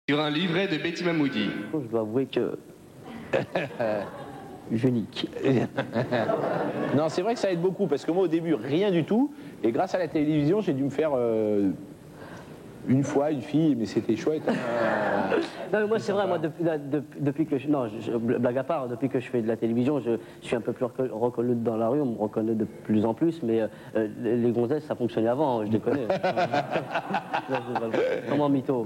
Sur un livret de Betty Mamoudi. Je dois avouer que je nique. Non, c'est vrai que ça aide beaucoup, parce que moi, au début, rien du tout. Et grâce à la télévision, j'ai dû me faire une fois une fille, mais c'était chouette. Non, mais moi, c'est vrai, moi, depuis que blague à part, depuis que je fais de la télévision, je suis un peu plus reconnu dans la rue, on me reconnaît de plus en plus, mais les gonzesses, ça fonctionnait avant, hein, je les connais. Comment mytho.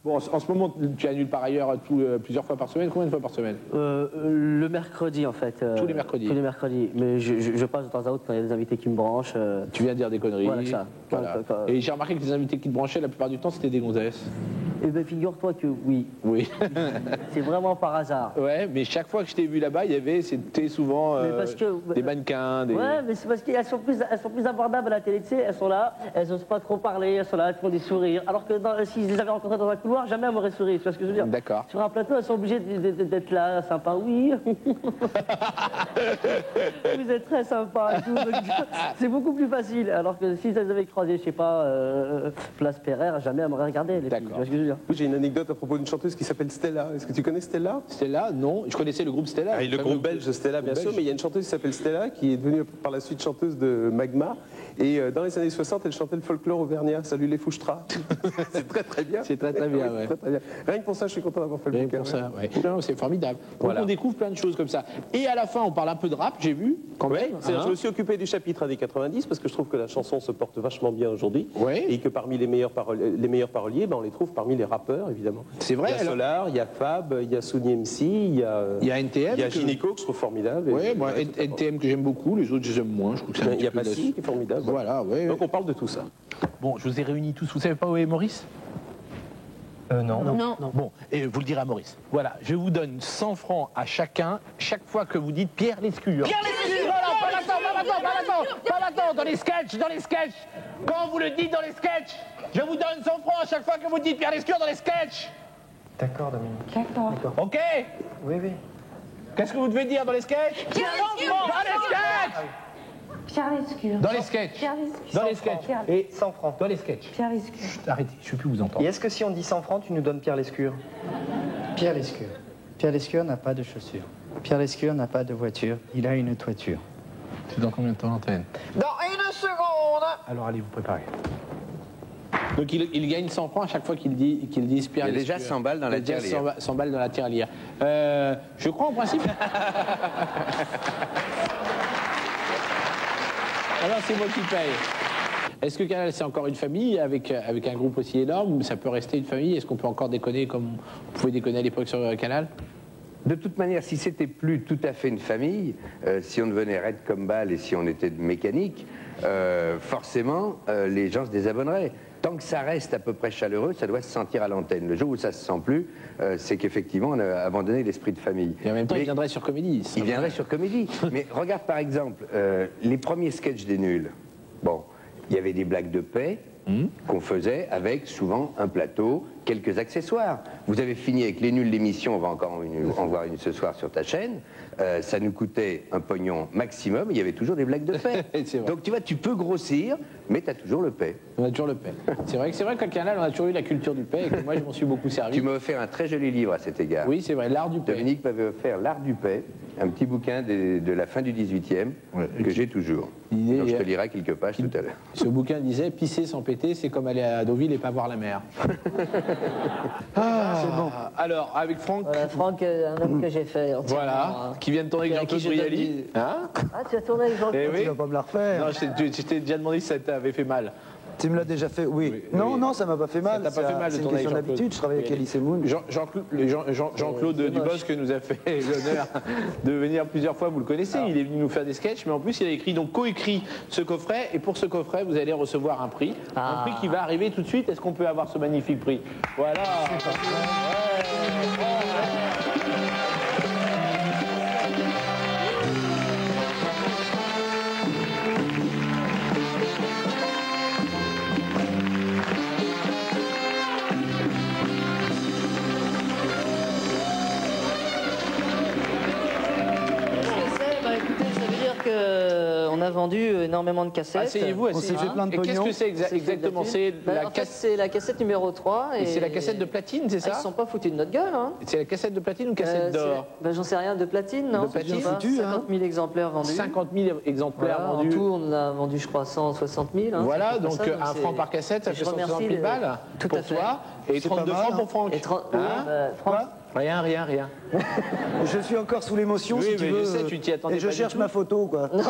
Bon, en ce moment, tu annules par ailleurs plusieurs fois par semaine. Combien de fois par semaine? Le mercredi, en fait. Tous les mercredis. Tous les mercredis. Mais je passe de temps à autre quand il y a des invités qui me branchent. Tu viens de dire des conneries. Voilà, ça. Voilà. Et j'ai remarqué que les invités qui te branchaient, la plupart du temps, c'était des gonzesses. Eh bien, figure-toi que oui. Oui. C'est vraiment par hasard. Ouais, mais chaque fois que je t'ai vu là-bas, c'était souvent des mannequins. Ouais, mais c'est parce qu'elles sont plus abordables à la télé, tu sais, elles sont là, elles n'osent pas trop parler, elles sont là, elles font des sourires. Alors que si je les avais rencontrées dans un couloir, jamais elles m'auraient souri, tu vois ce que je veux dire? D'accord. Sur un plateau, elles sont obligées d'être là, sympa, oui. Vous êtes très sympa et tout. C'est beaucoup plus facile. Alors que si elles avaient croisé, je sais pas, Place Pereire, jamais elles m'auraient regardé. Tu vois ce que je veux dire? J'ai une anecdote à propos d'une chanteuse qui s'appelle Stella. Est-ce que tu connais Stella? Stella, non. Je connaissais le groupe Stella. Le groupe belge Stella, bien sûr, mais il y a une chanteuse qui s'appelle Stella qui est devenue par la suite chanteuse de Magma. Et dans les années 60, elle chantait le folklore auvergnat. Salut les fouchtras. C'est très très bien. C'est très très bien, Oui, ouais. très, très bien. Rien que pour ça, je suis content d'avoir fait le Rien bouquin. pour ça, ouais. Non, c'est formidable. Donc Voilà. on découvre plein de choses comme ça. Et à la fin, on parle un peu de rap, j'ai vu, quand même. Je me suis occupé du chapitre années 90 parce que je trouve que la chanson se porte vachement bien aujourd'hui. Ouais. Et que parmi les meilleurs paroliers, on les trouve parmi les rappeurs, évidemment. C'est vrai, Il y a alors. Solar, il y a Fab, il y a Souni MC, il y a NTM. il y a Gynéco que je trouve formidable. Oui, Et- moi, NTM que j'aime beaucoup, les autres je les aime moins. Je trouve que c'est un Il y a petit peu Passy qui est formidable. Voilà, ouais. Donc on parle de tout ça. Bon, je vous ai réunis tous. Vous savez pas où est Maurice? Non. Bon, et vous le direz à Maurice. Voilà, je vous donne 100 francs à chacun chaque fois que vous dites Pierre Lescure. Pierre Lescure. Pas maintenant, dans les sketchs. Quand vous le dites dans les sketchs, je vous donne 100 francs à chaque fois que vous dites Pierre Lescure dans les sketchs. D'accord, Dominique. D'accord. Ok? Oui. Qu'est-ce que vous devez dire dans les sketchs? Pierre Lescure. Dans les sketchs. Pierre Lescure. Dans les sketchs. Pierre Lescure. Dans les sketchs. Et 100 francs. dans les sketchs. Pierre Lescure. Chut, arrêtez, je ne peux plus vous entendre. Et est-ce que si on dit 100 francs, tu nous donnes Pierre Lescure? Pierre Lescure. Pierre Lescure n'a pas de chaussures. Pierre Lescure n'a pas de voiture. Il a une toiture. C'est dans combien de temps l'antenne? Dans une seconde. Alors allez vous préparer. Donc il gagne 100 francs à chaque fois qu'il dit Pierre Il y a déjà Lescure. 100 balles dans la Il y a déjà tirelire. 100 balles dans la tirelire. Je crois en principe. Alors c'est moi qui paye. Est-ce que Canal c'est encore une famille avec un groupe aussi énorme ou ça peut rester une famille? Est-ce qu'on peut encore déconner comme on pouvait déconner à l'époque sur Canal? De toute manière, si c'était plus tout à fait une famille, si on devenait raide comme balle et si on était mécanique, forcément, les gens se désabonneraient. Tant que ça reste à peu près chaleureux, ça doit se sentir à l'antenne. Le jour où ça se sent plus, c'est qu'effectivement, on a abandonné l'esprit de famille. Et en même temps, Mais il viendrait sur Comédie. il viendrait sur Comédie. Mais regarde par exemple, les premiers sketchs des nuls. Bon, il y avait des blagues de paix qu'on faisait avec souvent un plateau, quelques accessoires. Vous avez fini avec les nuls l'émission, on va encore en voir une ce soir sur ta chaîne. Ça nous coûtait un pognon maximum, il y avait toujours des blagues de paix. C'est vrai. Donc tu vois, tu peux grossir, mais tu as toujours le paix. On a toujours le paix. C'est vrai qu'à Canal, on a toujours eu la culture du paix et que moi, je m'en suis beaucoup servi. Tu m'as offert un très joli livre à cet égard. Oui, c'est vrai, l'art du paix. Dominique m'avait offert L'Art du paix, un petit bouquin de la fin du 18e, que j'ai toujours. Il est- Donc je te lirai quelques pages tout à l'heure. Ce bouquin disait pisser sans péter, c'est comme aller à Deauville et pas voir la mer. C'est bon. Alors, avec Franck, Voilà, Franck, un homme que j'ai fait entièrement. voilà, qui vient de tourner avec À qui Jean-Claude je donne Brialy. du- Hein? Ah, tu as tourné avec Jean-Claude? Eh oui. Tu vas pas me la refaire. Non, je t'ai déjà demandé si ça t'avait fait mal. Tu me l'as déjà fait, oui. Oui, Non, oui. non, ça m'a pas fait mal. Ça t'a pas fait mal de C'est une tourner question avec Jean-Claude. d'habitude. Je travaille avec Oui. Alice et Moon. Jean-Claude Dubosc nous a fait l'honneur de venir plusieurs fois, vous le connaissez, il est venu nous faire des sketchs, mais en plus il a écrit, donc coécrit ce coffret, et pour ce coffret vous allez recevoir un prix qui va arriver tout de suite. Est-ce qu'on peut avoir ce magnifique prix? Voilà. Écoutez, ça veut dire qu'on vendu énormément de cassettes. Asseyez-vous, asseyez-vous. Et qu'est-ce que c'est exactement? C'est En fait, c'est la cassette numéro 3. Et c'est la cassette de platine, c'est ça? Ils ne sont pas foutus de notre gueule. Hein. C'est la cassette de platine ou cassette d'or? J'en sais rien, de platine, non? De platine, 50 000 exemplaires vendus. 50 000 exemplaires Voilà, vendus. En tout, on a vendu, je crois, 160 000. Hein, voilà, donc un franc par cassette, ça fait 160 000 balles pour toi. Et 32 francs pour Franck. Franck. Rien. Je suis encore sous l'émotion, Oui, si mais tu je veux. sais, tu t'y attendais Et je pas du cherche tout. ma photo, quoi. Non.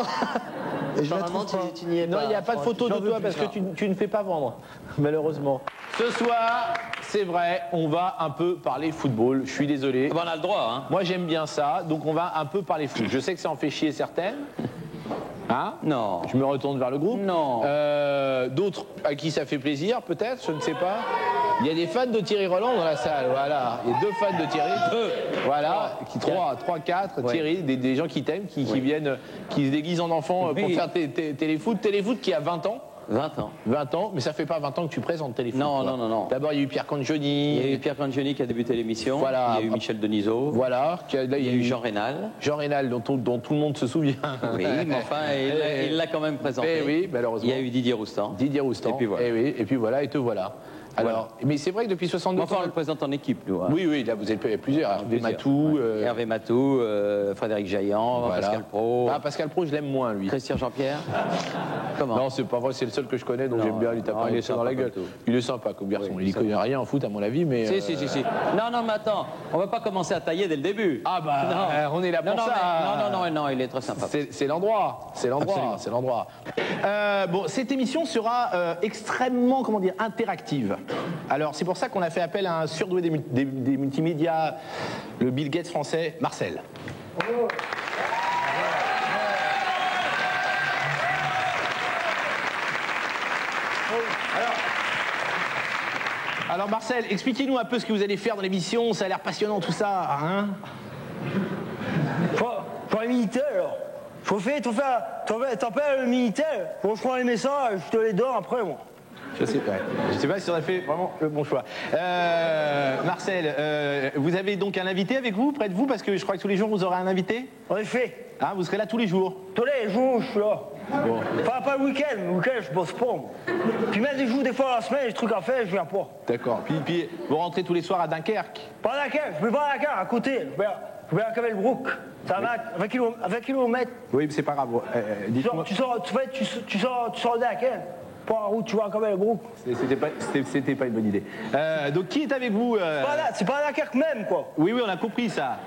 Et je la Apparemment, trouve pas. tu n'y es pas. Non, il n'y a pas de photo de J'en veux toi plus. parce que tu ne fais pas vendre, malheureusement. Ce soir, c'est vrai, on va un peu parler football. Je suis désolé. On a le droit, hein. Moi, j'aime bien ça, donc on va un peu parler foot. Je sais que ça en fait chier certaines. Hein? Non. Je me retourne vers le groupe. Non. D'autres à qui ça fait plaisir, peut-être, je ne sais pas. Il y a des fans de Thierry Roland dans la salle, voilà. Il y a 2 fans de Thierry. Voilà, 3, 4, Ouais. Thierry, des gens qui t'aiment, qui viennent, qui se déguisent en enfants pour Oui. faire téléfoot. Téléfoot qui a 20 ans. 20 ans. 20 ans, mais ça fait pas 20 ans que tu présentes téléfoot. Non, toi. non. D'abord, il y a eu Pierre Cangioni. Il y a eu Pierre Cangioni qui a débuté l'émission. Voilà. Il y a eu Michel Denisot. Voilà. Là, Il y a eu Jean Rénal. Jean Rénal, dont tout le monde se souvient. Oui, mais enfin, il l'a quand même présenté. Eh oui, malheureusement. Il y a eu Didier Roustan. Didier Roustan. Et puis voilà. Eh oui, et puis voilà, et te voilà. Alors, mais c'est vrai que depuis 72 Mais enfin, ans. on le présente en équipe, nous. hein. Oui, là, vous êtes plusieurs. Hervé Plusieurs, Matou. ouais. Hervé Matou, Frédéric Jaillant, voilà. Pascal Pro, Ah, Pascal Pro, je l'aime moins, lui. Christian Jean-Pierre. Comment? Non, c'est pas vrai, c'est le seul que je connais, donc Non, j'aime bien lui taper non, un il est coup dans sympa la gueule. comme tout. Il est sympa comme garçon. Oui, il ça connaît rien en foot, à mon avis, mais. Si. Non, mais attends, on va pas commencer à tailler dès le début. Ah, bah, on est là pour ça. Non, il est très sympa. C'est l'endroit, Absolument. c'est l'endroit. Bon, cette émission sera extrêmement, comment dire, interactive. Alors, c'est pour ça qu'on a fait appel à un surdoué des multimédias, le Bill Gates français, Marcel. Alors Marcel, expliquez-nous un peu ce que vous allez faire dans l'émission, ça a l'air passionnant tout ça, hein? Pour les militaires, t'appelles le militaire, je prends les messages, je te les donne après, moi. Je sais pas si on a fait vraiment le bon choix. Marcel, vous avez donc un invité avec vous, près de vous, parce que je crois que tous les jours vous aurez un invité. En effet, Ah, vous serez là tous les jours. tous les jours, je suis là. Bon. Enfin, pas le week-end, je bosse pas, moi. Puis même des jours, des fois, la semaine, j'ai des trucs à faire, je viens pas. D'accord. Puis vous rentrez tous les soirs à Dunkerque. Pas à Dakar, je vais pas à Dakar, à côté. Je vais à Cabellebrook. Ça va 20 kilomètres. Oui, mais c'est pas grave. Dites-moi. Tu sors de Dakar. Pas en route, tu vas à Cabellebrook. C'était pas une bonne idée. Donc qui est avec vous C'est pas à Dakar même, quoi. Oui, on a compris ça.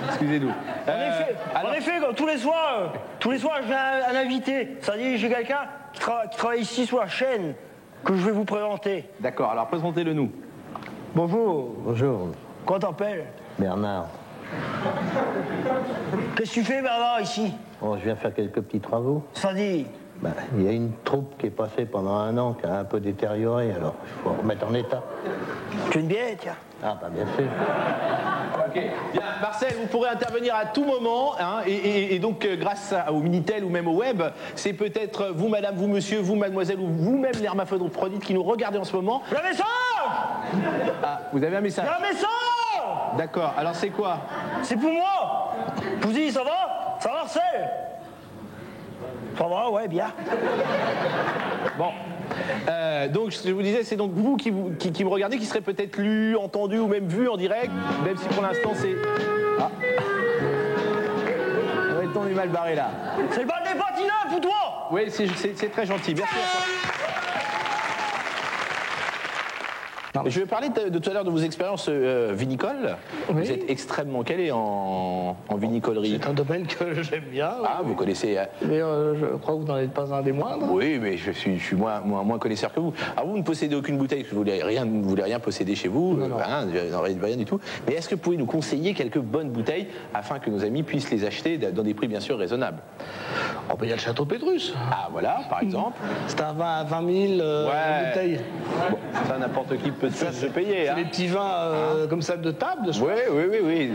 Excusez-nous. En effet, comme tous les soirs, j'ai un invité. C'est-à-dire, j'ai quelqu'un qui travaille ici sur la chaîne que je vais vous présenter. D'accord, alors présentez-le nous. Bonjour. Bonjour, Comment t'appelles? Bernard. Qu'est-ce que tu fais, Bernard, ici? Bon, je viens faire quelques petits travaux. C'est-à-dire, Il y a une troupe qui est passée pendant 1 an, qui a un peu détérioré, alors il faut remettre en état. tu veux une bière, tiens? Ah, bah bien sûr. Ok, bien. Marcel, vous pourrez intervenir à tout moment, hein, et donc grâce au Minitel ou même au web, c'est peut-être vous, madame, vous, monsieur, vous, mademoiselle, ou vous-même, l'hermaphrodite qui nous regardez en ce moment. Le message! Ah, vous avez un message. Le message! D'accord, alors c'est quoi? C'est pour moi! Je vous dis, ça va? Ça va, Marcel? Ça va, ouais, bien. Bon. Donc, je vous disais, c'est donc vous qui me regardez, qui serez peut-être lu, entendu ou même vu en direct, même si pour l'instant c'est... Ah. On est mal barré là. C'est le bal des patineurs pour toi! Oui, c'est très gentil. Merci. Je vais parler de tout à l'heure de vos expériences vinicoles. Oui. Vous êtes extrêmement calé en vinicolerie. C'est un domaine que j'aime bien. Ah, vous connaissez. Mais je crois que vous n'en êtes pas un des moindres. Oui, mais je suis moins connaisseur que vous. Alors vous ne possédez aucune bouteille, parce que vous ne voulez rien posséder chez vous, Non. rien du tout. Mais est-ce que vous pouvez nous conseiller quelques bonnes bouteilles afin que nos amis puissent les acheter dans des prix bien sûr raisonnables? Oh, ben, il y a le Château Pétrus. Ah voilà, par exemple. C'est à 20 000 bouteilles. Bon, ça n'importe qui peut se payer. C'est Hein. des petits vins comme ça de table. Oui.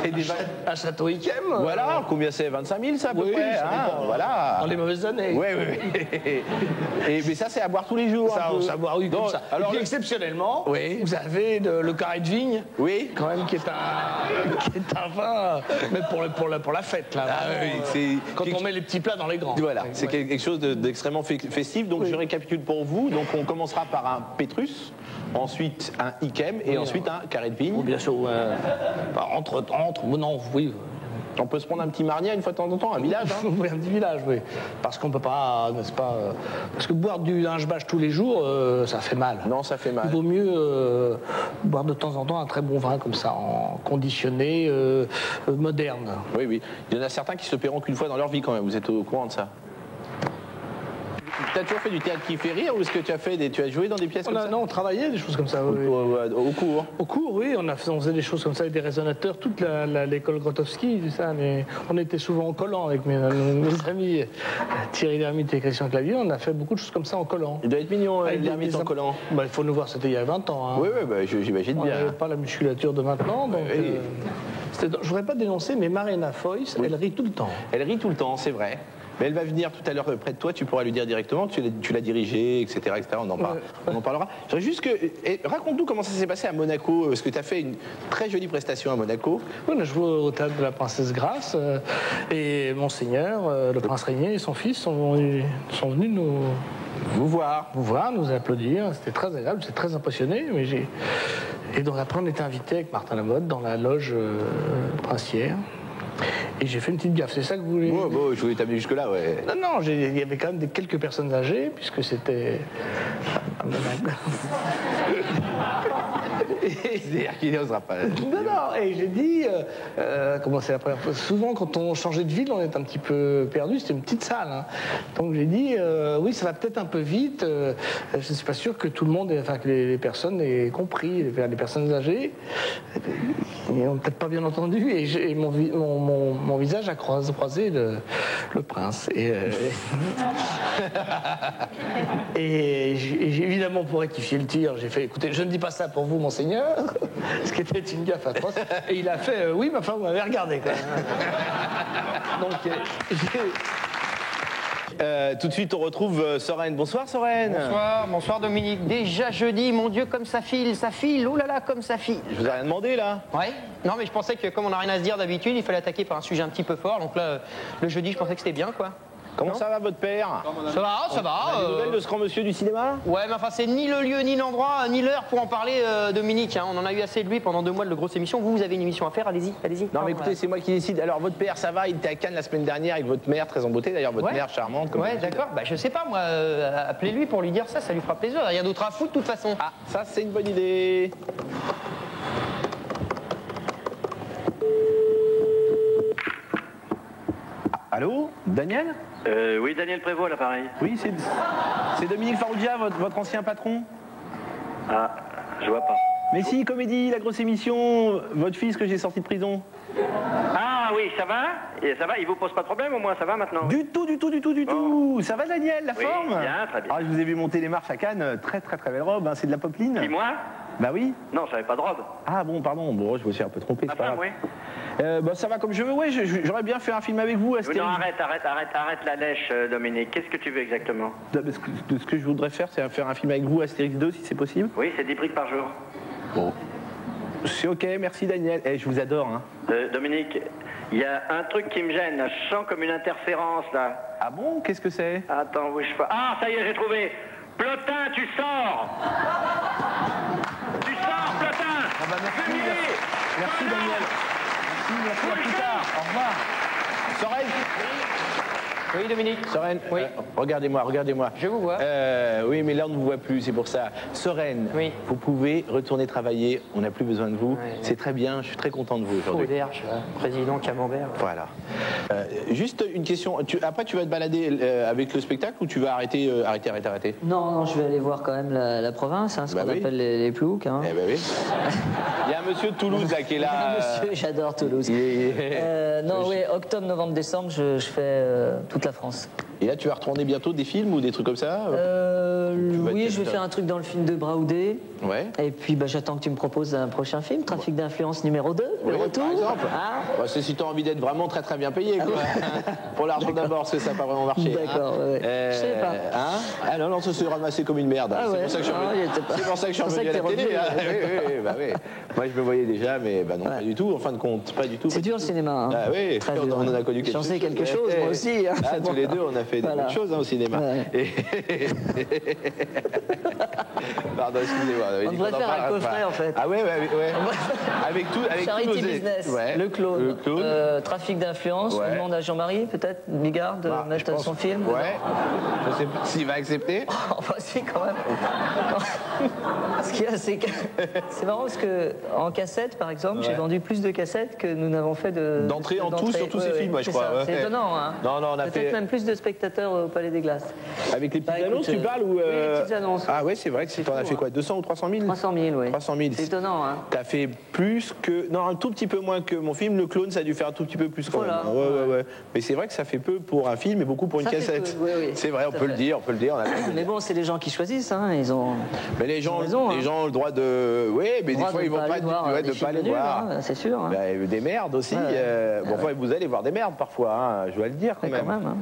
C'est des vins. À Château Yquem. Voilà, combien c'est? 25 000 ça à peu Oui, près, ça hein, dépend. voilà. Dans les mauvaises années. Oui. Mais ça c'est à boire tous les jours. Ça, un peu. ça boire, oui, comme Donc, ça. Alors, Et puis, exceptionnellement, Oui. vous avez le carré de vigne. Oui. Quand même, qui est un vin, même pour la fête, là. Ah vraiment, oui, c'est- quand on met les petits plat dans les grands. Voilà, c'est quelque chose d'extrêmement festif. Donc je récapitule pour vous. Donc on commencera par un Pétrus, ensuite un Ikem et ensuite un carré de vigne. Bien sûr, non, oui. On peut se prendre un petit marnier une fois de temps en temps, un village. Hein. Oui, un petit village, oui. Parce qu'on peut pas, n'est-ce pas parce que boire du linge-bâche tous les jours, ça fait mal. Non, ça fait mal. Il vaut mieux boire de temps en temps un très bon vin comme ça, en conditionné, moderne. Oui, oui. Il y en a certains qui se paieront qu'une fois dans leur vie quand même. Vous êtes au courant de ça? Tu as toujours fait du théâtre qui fait rire ou est-ce que tu as joué dans des pièces comme ça? Non, on travaillait des choses comme ça. Oui. Au cours? Au cours, oui, on faisait des choses comme ça avec des résonateurs, toute l'école Grotowski, tout ça, mais on était souvent en collant avec mes amis Thierry Lhermitte et Christian Clavier, on a fait beaucoup de choses comme ça en collant. Il doit être mignon, Lhermitte en collant. Bah, il faut nous voir, c'était il y a 20 ans. Hein. Oui, j'imagine On bien. n'avait pas la musculature de maintenant, donc... je ne voudrais pas dénoncer, mais Marina Foïs, elle rit tout le temps. Elle rit tout le temps, c'est vrai. Mais elle va venir tout à l'heure près de toi, tu pourras lui dire directement que tu l'as dirigée, etc., On en parlera. Je voudrais juste que... Raconte-nous comment ça s'est passé à Monaco, parce que tu as fait une très jolie prestation à Monaco. Oui, on a joué au théâtre de la Princesse Grace, et Monseigneur, le prince Régnier et son fils sont venus vous voir, nous applaudir. C'était très agréable, j'étais très impressionné. Et donc après, on était invité avec Martin Lamotte dans la loge princière. Et j'ai fait une petite gaffe, c'est ça que vous voulez? Je voulais t'amener jusque-là, ouais. Non, il y avait quand même quelques personnes âgées, puisque c'était... C'est-à-dire qu'il n'osera pas. Non, et j'ai dit, comment c'est la première fois? Souvent, quand on changeait de ville, on est un petit peu perdu, c'était une petite salle. Hein. Donc j'ai dit, oui, ça va peut-être un peu vite, je ne suis pas sûr que tout le monde, que les personnes aient compris, les personnes âgées. Ils n'ont peut-être pas bien entendu, et mon visage a croisé le prince. Et évidemment, pour rectifier le tir, j'ai fait, écoutez, je ne dis pas ça pour vous, monseigneur, ce qui était une gaffe atroce. Et il a fait, oui, mais enfin, vous m'avez regardé, quand même. Donc, tout de suite, on retrouve Sorène. Bonsoir, Sorène. Bonsoir Dominique. Déjà jeudi, mon Dieu, comme ça file, oh là là, comme ça file. Je vous ai rien demandé, là. Ouais. Non, mais je pensais que comme on n'a rien à se dire d'habitude, il fallait attaquer par un sujet un petit peu fort. Donc là, le jeudi, je pensais que c'était bien, quoi. Comment ça va, votre père? Ça va. On a des nouvelles de ce grand monsieur du cinéma? Ouais, mais enfin, c'est ni le lieu, ni l'endroit, ni l'heure pour en parler, Dominique. Hein. On en a eu assez de lui pendant 2 mois de grosses émissions. Vous avez une émission à faire, allez-y. Non, mais écoutez, c'est moi qui décide. Alors, votre père, ça va? Il était à Cannes la semaine dernière avec votre mère, très en beauté d'ailleurs, votre mère charmante. Comme ouais, d'accord. Bah, je sais pas, moi, appelez-lui pour lui dire ça lui fera plaisir. Rien d'autre à foutre, de toute façon. Ah, ça, c'est une bonne idée. Allô? Daniel? Oui, Daniel Prévost, l'appareil. Oui, c'est Dominique Farrugia, votre ancien patron. Ah, je vois pas. Mais si, Comédie, la grosse émission, votre fils que j'ai sorti de prison. Ah oui, ça va? Et ça va, il vous pose pas de problème au moins, ça va maintenant? Du tout. Ça va, Daniel, la forme? Bien, très bien. Ah, je vous ai vu monter les marches à Cannes, très belle robe, hein, c'est de la popeline. Qui, moi? Bah oui. Non, j'avais pas de robe. Ah bon, pardon, bon, je me suis un peu trompé, c'est pas grave. Oui. Bah, ça va comme je veux, ouais, j'aurais bien fait un film avec vous. Non, arrête la lèche, Dominique. Qu'est-ce que tu veux exactement? Ce que je voudrais faire, c'est faire un film avec vous, Astérix 2, si c'est possible. Oui, c'est 10 briques par jour. Bon. C'est ok, merci Daniel. Je vous adore, hein. Dominique, il y a un truc qui me gêne, là. Je sens comme une interférence, là. Ah bon? Qu'est-ce que c'est? Attends, bouge pas. Ah, ça y est, j'ai trouvé. Plotin, tu sors! Tu sors, Plotin! Ah bah merci Daniel. Merci, à plus tard. Au revoir. Sorène. Oui, Dominique. Sorène, oui. Regardez-moi. Je vous vois. Oui, mais là, on ne vous voit plus, c'est pour ça. Sorène, oui. Vous pouvez retourner travailler, on n'a plus besoin de vous. Oui. C'est très bien, je suis très content de vous aujourd'hui. Auderge, président Camembert. Voilà. Juste une question, après tu vas te balader avec le spectacle ou tu vas arrêter? Non, je vais aller voir quand même la province, hein, ce qu'on appelle les ploucs. Hein. Eh ben oui. Il y a un monsieur de Toulouse là, qui est là. Monsieur, j'adore Toulouse. Non, oui, octobre, novembre, décembre, je fais toute la France. Et là, tu vas retourner bientôt des films ou des trucs comme ça? Oui, je vais faire un truc dans le film de Braoudé. Ouais. Et puis j'attends que tu me proposes un prochain film, Trafic d'influence numéro 2, le retour. Par exemple. Bah, c'est si tu as envie d'être vraiment très bien payé, quoi. Pour l'argent d'abord, parce que ça n'a pas vraiment marché. D'accord, ouais. Je sais pas. Ah non, ça s'est ramassé comme une merde. Ah, c'est pour ça que je suis revenu à la télé. Oui. Moi, je me voyais déjà, mais bah non, pas du tout, en fin de compte. Pas du tout. C'est dur le cinéma. Hein. Ah oui, très on en a connu quelque chose. J'en sais quelque chose, moi aussi. Hein. Ah tous les deux, on a fait Voilà. d'autres choses au cinéma. Ouais. Pardon, excusez-moi. On devrait faire un coffret en fait. Ah ouais. Avec tout, Charity nos- Business, Ouais. le clone, trafic d'influence, Ouais. on demande à Jean-Marie peut-être, Bigard, de Bah, mettre je pense- son film. Ouais. Je sais pas s'il va accepter. Enfin, si, quand même. Ce qu'il y a, c'est que c'est marrant parce que en cassette, par exemple, j'ai Ouais. vendu plus de cassettes que nous n'avons fait D'entrée en tout sur tous ces films, ouais, je c'est crois. ça. Ouais. C'est étonnant, hein. Non, on a Peut-être fait. même plus de spectateurs au Palais des Glaces. Avec les petites Bah, annonces, écoute, tu parles ou oui, les petites annonces. Ah ouais, c'est vrai que tu en as fait quoi, 200 ou 300 000 300 000, oui. 300 000. C'est étonnant, hein. T'as fait plus que. Non, un tout petit peu moins que mon film. Le clone, ça a dû faire un tout petit peu plus quand Voilà. même. Ouais. Mais c'est vrai que ça fait peu pour un film et beaucoup pour une Ça fait cassette. peu, oui. C'est vrai, on Tout à peut le fait. dire, on peut le dire. Mais bon, c'est les gens qui choisissent, hein. Ils ont. Mais les gens, raison, les hein. gens ont le droit de. Oui, mais des droit fois, de ils vont pas pas aller voir, ouais, des de pas films aller nuls, voir. hein, c'est sûr, hein. Bah, des merdes aussi. Ouais. Bon, enfin, vous allez voir des merdes parfois, hein, je dois le dire quand Ouais, même. hein.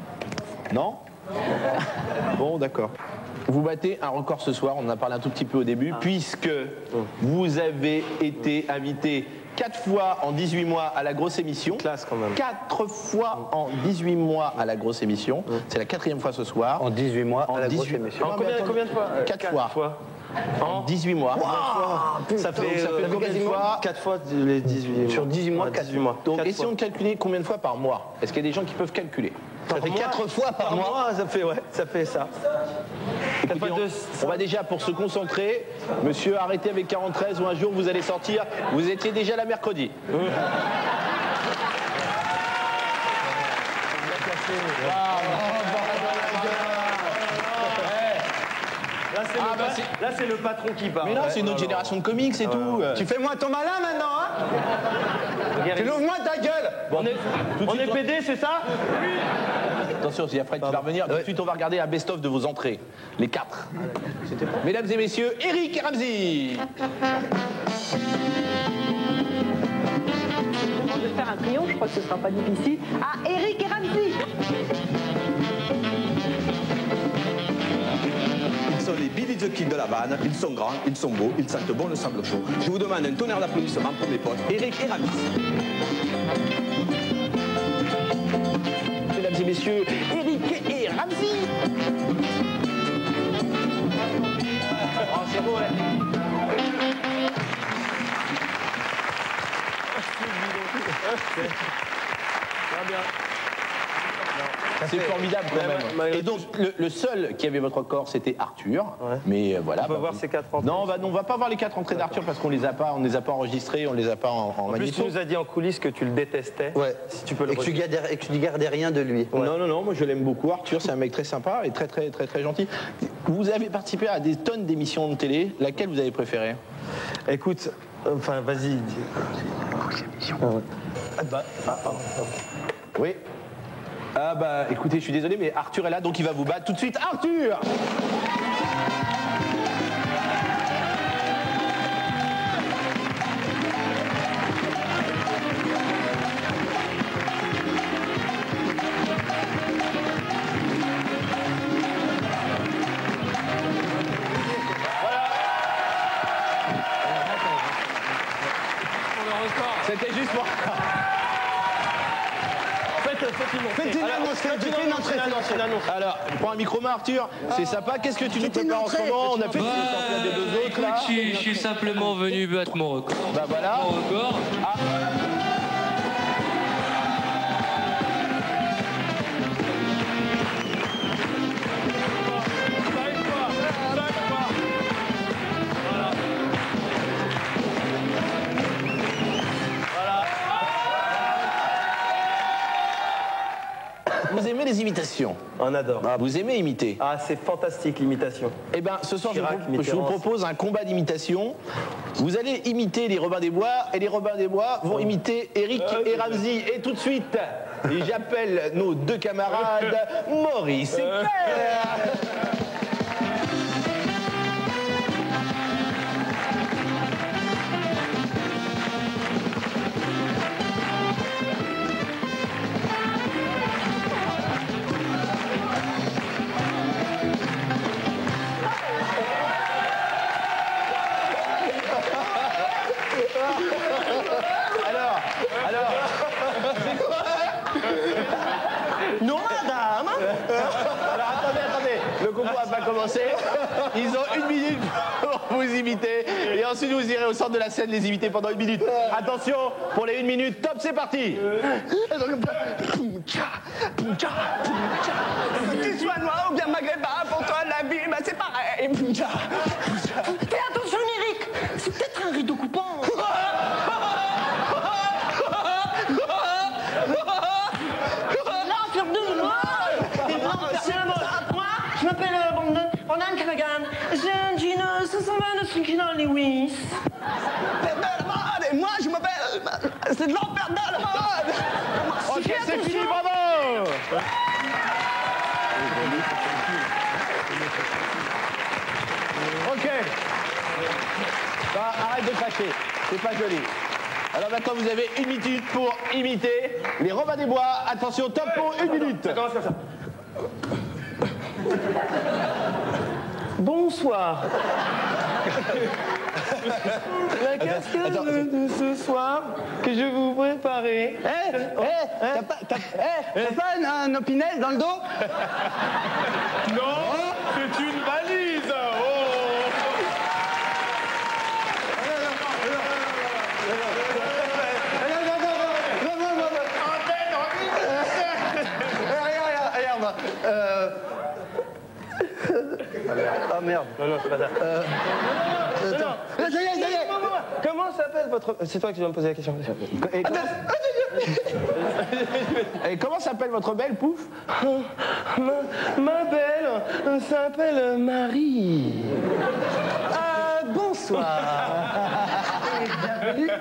Non Bon, d'accord. Vous battez un record ce soir, on en a parlé un tout petit peu au début, puisque vous avez été invité 4 fois en 18 mois à la grosse émission. Classe quand même. 4 fois en 18 mois à la grosse émission. C'est la 4e fois ce soir. En 18 mois En à la grosse 18 émission. Non, mais attends, Combien de fois 4 fois. En 18 mois. Ça fait combien de fois 4 fois les 18 Sur 18 mois, 18 mois. Donc, 4 essayons fois. de calculer combien de fois par mois. Est-ce qu'il y a des gens qui peuvent calculer Ça fait 4 fois par mois. Ça fait, ouais, ça fait ça. Écoutez, on va déjà, pour se concentrer, monsieur, arrêtez avec 43 ou un jour vous allez sortir. Vous étiez déjà là mercredi. Là, c'est le patron qui parle. Mais non, c'est une autre génération de comiques, c'est tout. Tu fais moi ton malin maintenant, hein Tu l'ouvres-moi ta gueule. On est PD, c'est ça? Attention, il y a Fred qui va revenir. Tout de suite, on va regarder un best-of de vos entrées. Les 4. Mesdames et messieurs, Eric et Ramsey. On va faire un triomphe, je crois que ce sera pas difficile. Ah, Eric et Ramsey. Ils sont les Billy the Kid de la vanne, ils sont grands, ils sont beaux, ils sentent bon le sable chaud. Je vous demande un tonnerre d'applaudissements pour mes potes, Eric et Ramsey. Mesdames et messieurs, Eric et Ramsey. Oh, c'est beau, C'est formidable quand même. Et donc le seul qui avait votre record, c'était Arthur. Mais voilà. On peut voir ces 4 entrées. Non, on va pas voir les 4 entrées d'Arthur parce qu'on les a pas enregistrées, on les a pas en En plus, tu magnéto. nous as dit en coulisses que tu le détestais. Ouais. Si tu peux le Et que tu gardais rien de lui. Non, moi je l'aime beaucoup. Arthur, c'est un mec très sympa et très gentil. Vous avez participé à des tonnes d'émissions de télé. Laquelle vous avez préférée? Écoute, enfin, vas-y. Oui. Ah bah écoutez, je suis désolé, mais Arthur est là, donc il va vous battre tout de suite. Arthur! C'était juste pour... Faites une annonce. Alors, je prends un micro-main, Arthur. C'est sympa. Qu'est-ce que tu nous prépares en ce moment? On a fait le championnat des deux autres, là. Je suis simplement venu battre mon record. Bah voilà. Mon record. Vous aimez les imitations? On adore. Vous aimez imiter? Ah, c'est fantastique l'imitation. Eh bien, ce soir, Chirac, je vous Mitterrand. propose un combat d'imitation. Vous allez imiter les Robins des Bois et les Robins des Bois vont imiter Eric et Ramsey. Et tout de suite, j'appelle nos 2 camarades, Maurice et Claire. Alors, Non, madame. concours n'a pas commencé. Ils ont 1 minute pour vous imiter. Et ensuite, vous irez au centre de la scène les imiter pendant 1 minute. Attention, pour les 1 minute, top, c'est parti. Que tu sois noir ou bien maghrébin, pour toi la vie, bah c'est pareil. Fais attention Eric, c'est peut-être un rideau coupant. L'enfer de moi. Je m'appelle Ronan Callaghan, j'ai un jean 529 Kina Lewis. Et moi je m'appelle... C'est de l'enfer de la mode. Ok, c'est fini, bravo. Ok. Bah, arrête de cracher, c'est pas joli. Alors maintenant vous avez 1 minute pour imiter les Robins des Bois. Attention, top pour 1 minute. Ça commence comme ça. Bonsoir. La cascade de ce soir que je vous préparais. T'as pas un opinel dans le dos? Non, c'est une valise. Ah merde. Non, c'est pas ça. Ça y est. Comment s'appelle votre... C'est toi qui dois me poser la question. Et comment s'appelle votre belle, Pouf? Ma belle s'appelle Marie. Bonsoir. Et bienvenue.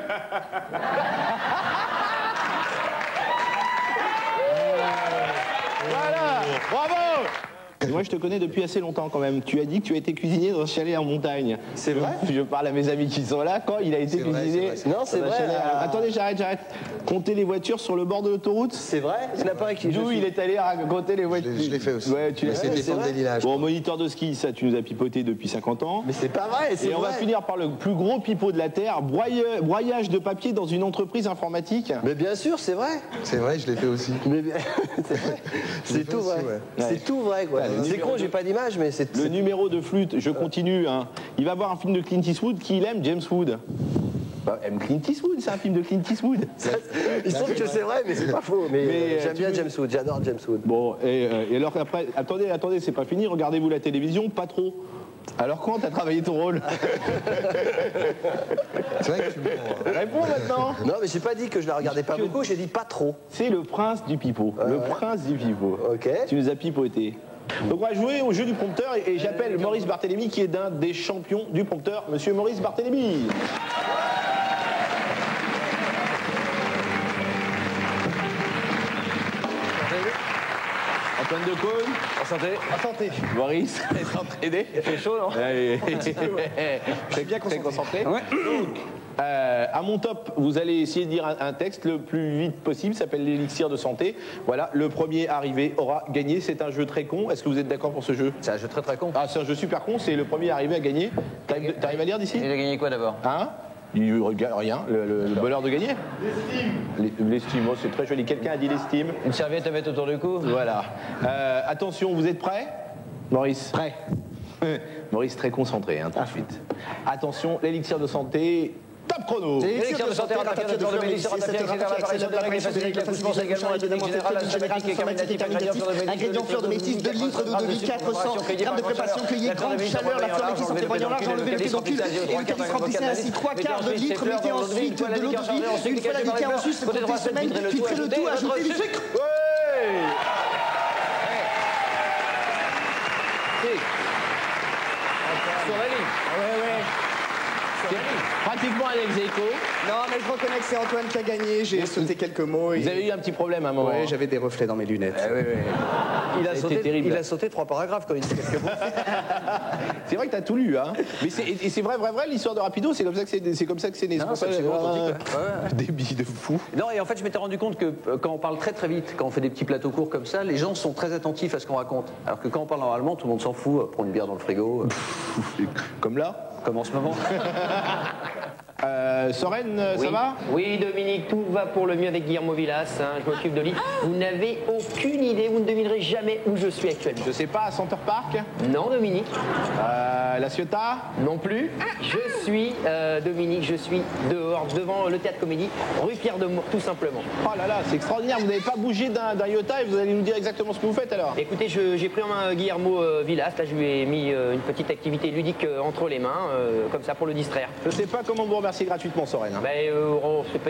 Voilà, bravo. Moi, je te connais depuis assez longtemps quand même. Tu as dit que tu as été cuisinier dans un chalet en montagne. C'est vrai? Je parle à mes amis qui sont là. Quand il a été cuisinier... Non, c'est vrai. Attendez, j'arrête. Compter les voitures sur le bord de l'autoroute. C'est vrai? Il n'y en a pas un qui... D'où il est allé à compter les voitures. Je l'ai fait aussi. Ouais, tu l'as fait. C'était des villages. Bon, moniteur de ski, ça, tu nous as pipoté depuis 50 ans. Mais c'est pas vrai, c'est vrai. Et on va finir par le plus gros pipeau de la Terre, broyage de papier dans une entreprise informatique. Mais bien sûr, c'est vrai. C'est vrai, je l'ai fait aussi. Mais c'est vrai. C'est tout vrai. C'est tout vrai, quoi. C'est con, j'ai pas d'image, mais c'est... Le numéro de flûte, je continue. Hein. Il va voir un film de Clint Eastwood. Qui il aime? James Wood. Bah, aime Clint Eastwood, c'est un film de Clint Eastwood. Il se trouve que c'est vrai, mais c'est pas faux. Mais j'aime bien James Wood, j'adore James Wood. Bon, et alors après, attendez, c'est pas fini, regardez-vous la télévision, pas trop. Alors quand t'as travaillé ton rôle? C'est vrai que tu mens. Réponds maintenant. Non, mais j'ai pas dit que je la regardais pas beaucoup, j'ai dit pas trop. C'est le prince du pipeau. Le prince du pipeau. Ok. Tu nous as pipoté. Donc on va jouer au jeu du prompteur et j'appelle Maurice Barthélémy qui est d'un des champions du prompteur. Monsieur Maurice Barthélémy. Antoine Decaune. Enchanté. Maurice est entraîné. Il fait chaud, non? Très bien concentré. Ouais. Donc, à mon top, vous allez essayer de dire un texte le plus vite possible. Ça s'appelle l'élixir de santé. Voilà, le premier arrivé aura gagné. C'est un jeu très con. Est-ce que vous êtes d'accord pour ce jeu? C'est un jeu très con. Ah, c'est un jeu super con. C'est le premier arrivé à gagner. T'arrives à lire d'ici? Il a gagné quoi d'abord? Hein? Il regarde rien, le bonheur de gagner. L'estime. L'estime, oh, c'est très joli. Quelqu'un a dit l'estime. Une serviette à mettre autour du cou? Voilà. Attention, vous êtes prêts? Maurice? Prêt. Maurice très concentré, hein, tout de suite. Attention, l'élixir de santé. Top chrono. L'élixir de santé ratafia de l'élixir ratafia accélère la règle facilite la possibilité également la dynamique générale, la sympathique et carminative, ingrédients fleur de métis, 2 litres d'eau de vie, 400 grammes de préparation cueillie, grande chaleur, la fleur métis en prévoyant large, enlever le pédoncule et le calice remplissez ainsi 3 quarts de litre, mettez ensuite de l'eau de vie, une fois la liqueur en sus, comptez semaine, filtrez le tout, ajoutez du sucre. Sur la ligne. Pratiquement un ex-aequo. Non, mais je reconnais que c'est Antoine qui a gagné, j'ai sauté quelques mots. Vous avez eu un petit problème à un moment. Oui, j'avais des reflets dans mes lunettes. Il a sauté 3 paragraphes quand il dit quelques mots. C'est vrai que t'as tout lu, hein. Mais c'est vrai, l'histoire de Rapido, c'est comme ça que c'est né. Non, c'est authentique, ouais. Débit de fou. Non, et en fait, je m'étais rendu compte que quand on parle très très vite, quand on fait des petits plateaux courts comme ça, les gens sont très attentifs à ce qu'on raconte. Alors que quand on parle normalement, tout le monde s'en fout, prend une bière dans le frigo. Comme là? Comme en ce moment. Soren, Oui. ça va? Oui, Dominique, tout va pour le mieux avec Guillermo Villas. Hein, je m'occupe de lui. Vous n'avez aucune idée, vous ne devinerez jamais où je suis actuellement. Je sais pas, à Center Park? Non, Dominique. La Ciotat? Non plus. Je suis, Dominique, je suis dehors, devant le Théâtre Comédie, rue Pierre de Mour, tout simplement. Oh là là, c'est extraordinaire. Vous n'avez pas bougé d'un iota et vous allez nous dire exactement ce que vous faites alors? Écoutez, j'ai pris en main Guillermo Villas. Là, je lui ai mis une petite activité ludique entre les mains, comme ça, pour le distraire. Je sais pas comment vous remercier gratuitement, Soren.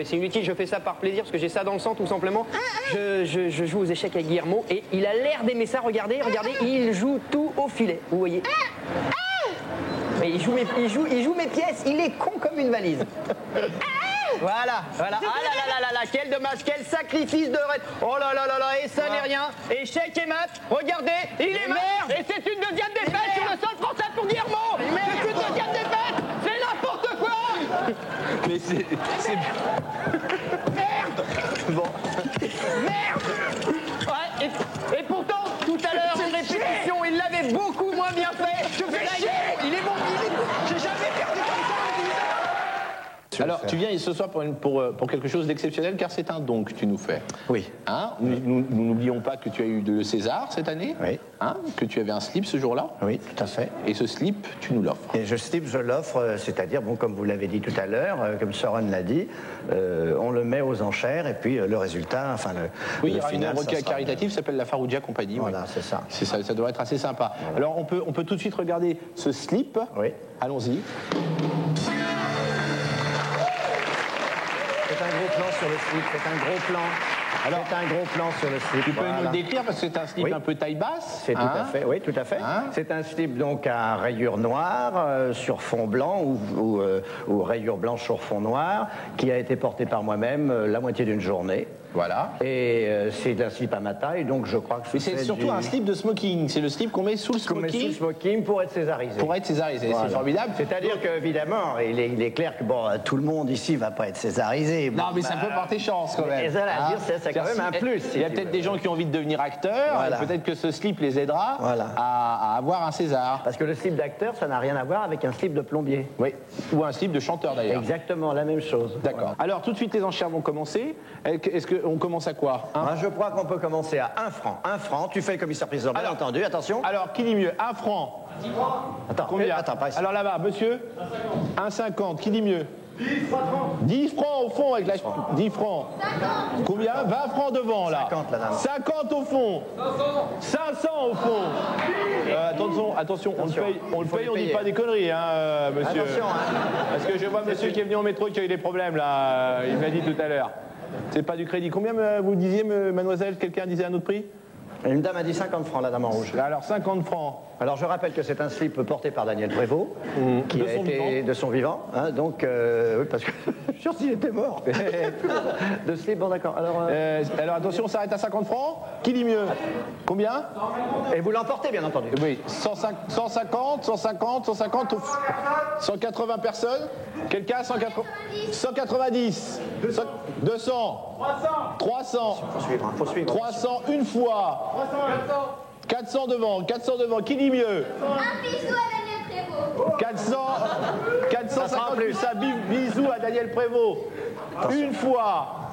C'est inutile, je fais ça par plaisir, parce que j'ai ça dans le sang, tout simplement. Je joue aux échecs avec Guillermo, et il a l'air d'aimer ça. Regardez, il joue tout au filet, vous voyez. Mais il joue mes pièces, il est con comme une valise. Voilà. Ah là, quel dommage, quel sacrifice de... Oh là là, et ça n'est rien. Échec et mat, regardez, il est mort. Et c'est une deuxième défaite sur le sol français pour Guillermo. C'est une deuxième défaite, c'est n'importe quoi. Mais c'est... Merde. Bon. Merde. Ouais, et pourtant, tout à l'heure, en répétition, il l'avait beaucoup moins bien fait. Je fais chier. Il est bon, j'ai jamais perdu comme ça. Alors, tu viens ce soir pour quelque chose d'exceptionnel, car c'est un don que tu nous fais. Oui. Hein, nous n'oublions pas que tu as eu le César cette année. Oui. Hein, que tu avais un slip ce jour-là. Oui, tout à fait. Et ce slip, tu nous l'offres. Et je l'offre, c'est-à-dire, bon, comme vous l'avez dit tout à l'heure, comme Soren l'a dit, on le met aux enchères et puis le résultat, enfin oui, il y le aura final, une requête caritative qui s'appelle la Faroudia Compagnie. Voilà, oui. c'est ça. Ça doit être assez sympa. Voilà. Alors, on peut tout de suite regarder ce slip. Oui. Allons-y. C'est un gros plan sur le slip, c'est un gros plan. Alors, c'est un gros plan sur le slip. Tu peux nous le décrire parce que c'est un slip un peu taille basse. C'est tout à fait, oui, tout à fait. C'est un slip donc à rayures noires sur fond blanc ou rayures blanches sur fond noir qui a été porté par moi-même la moitié d'une journée. Voilà. Et c'est un slip à ma taille, donc je crois que c'est surtout un slip de smoking. C'est le slip qu'on met sous le smoking. Qu'on met sous le smoking pour être césarisé. Pour être césarisé, voilà. C'est formidable. C'est-à-dire qu'évidemment, il est clair que bon, tout le monde ici va pas être césarisé. Non, mais ça peut porter chance quand même. Et ça, c'est quand même un plus. Il y a peut-être des gens qui ont envie de devenir acteurs. Voilà. Peut-être que ce slip les aidera à avoir un César. Parce que le slip d'acteur, ça n'a rien à voir avec un slip de plombier. Oui. Ou un slip de chanteur d'ailleurs. Exactement, la même chose. D'accord. Voilà. Alors tout de suite, les enchères vont commencer. Est-ce qu'on commence à quoi? Je crois qu'on peut commencer à 1 franc. 1 franc, tu fais le commissaire-priseur, bien entendu, attention. Alors, qui dit mieux? 1 franc. 10 francs. Attends, combien? Attends, pas ici. Alors là-bas, monsieur? 1,50. Qui dit mieux? 10 francs au fond avec la... 10 francs. 50. Combien? 20 francs devant, là. 50, la dame. 50 au fond. 500 au fond. Attention, on le paye, on dit pas des conneries, hein, monsieur. Attention, hein. Parce que je vois monsieur qui est venu en métro et qui a eu des problèmes, là. Il m'a dit tout à l'heure. C'est pas du crédit. Combien vous disiez, mademoiselle? Quelqu'un disait un autre prix? Une dame a dit 50 francs, la dame en rouge. Alors 50 francs. Alors je rappelle que c'est un slip porté par Daniel Prévost, qui a été de son vivant. Hein, donc, oui, parce que je suis sûr s'il était mort. De slip, bon d'accord. Alors attention, on s'arrête à 50 francs. Qui dit mieux? Combien? Et vous l'emportez, bien entendu. Oui, 150, 180 personnes. Quelqu'un? 190. 200. 300. Faut suivre. 300 une fois. 400 devant. Qui dit mieux? Un bisou à Daniel Prévost. 450 plus ça. Bisous à Daniel Prévost. Attention. Une fois.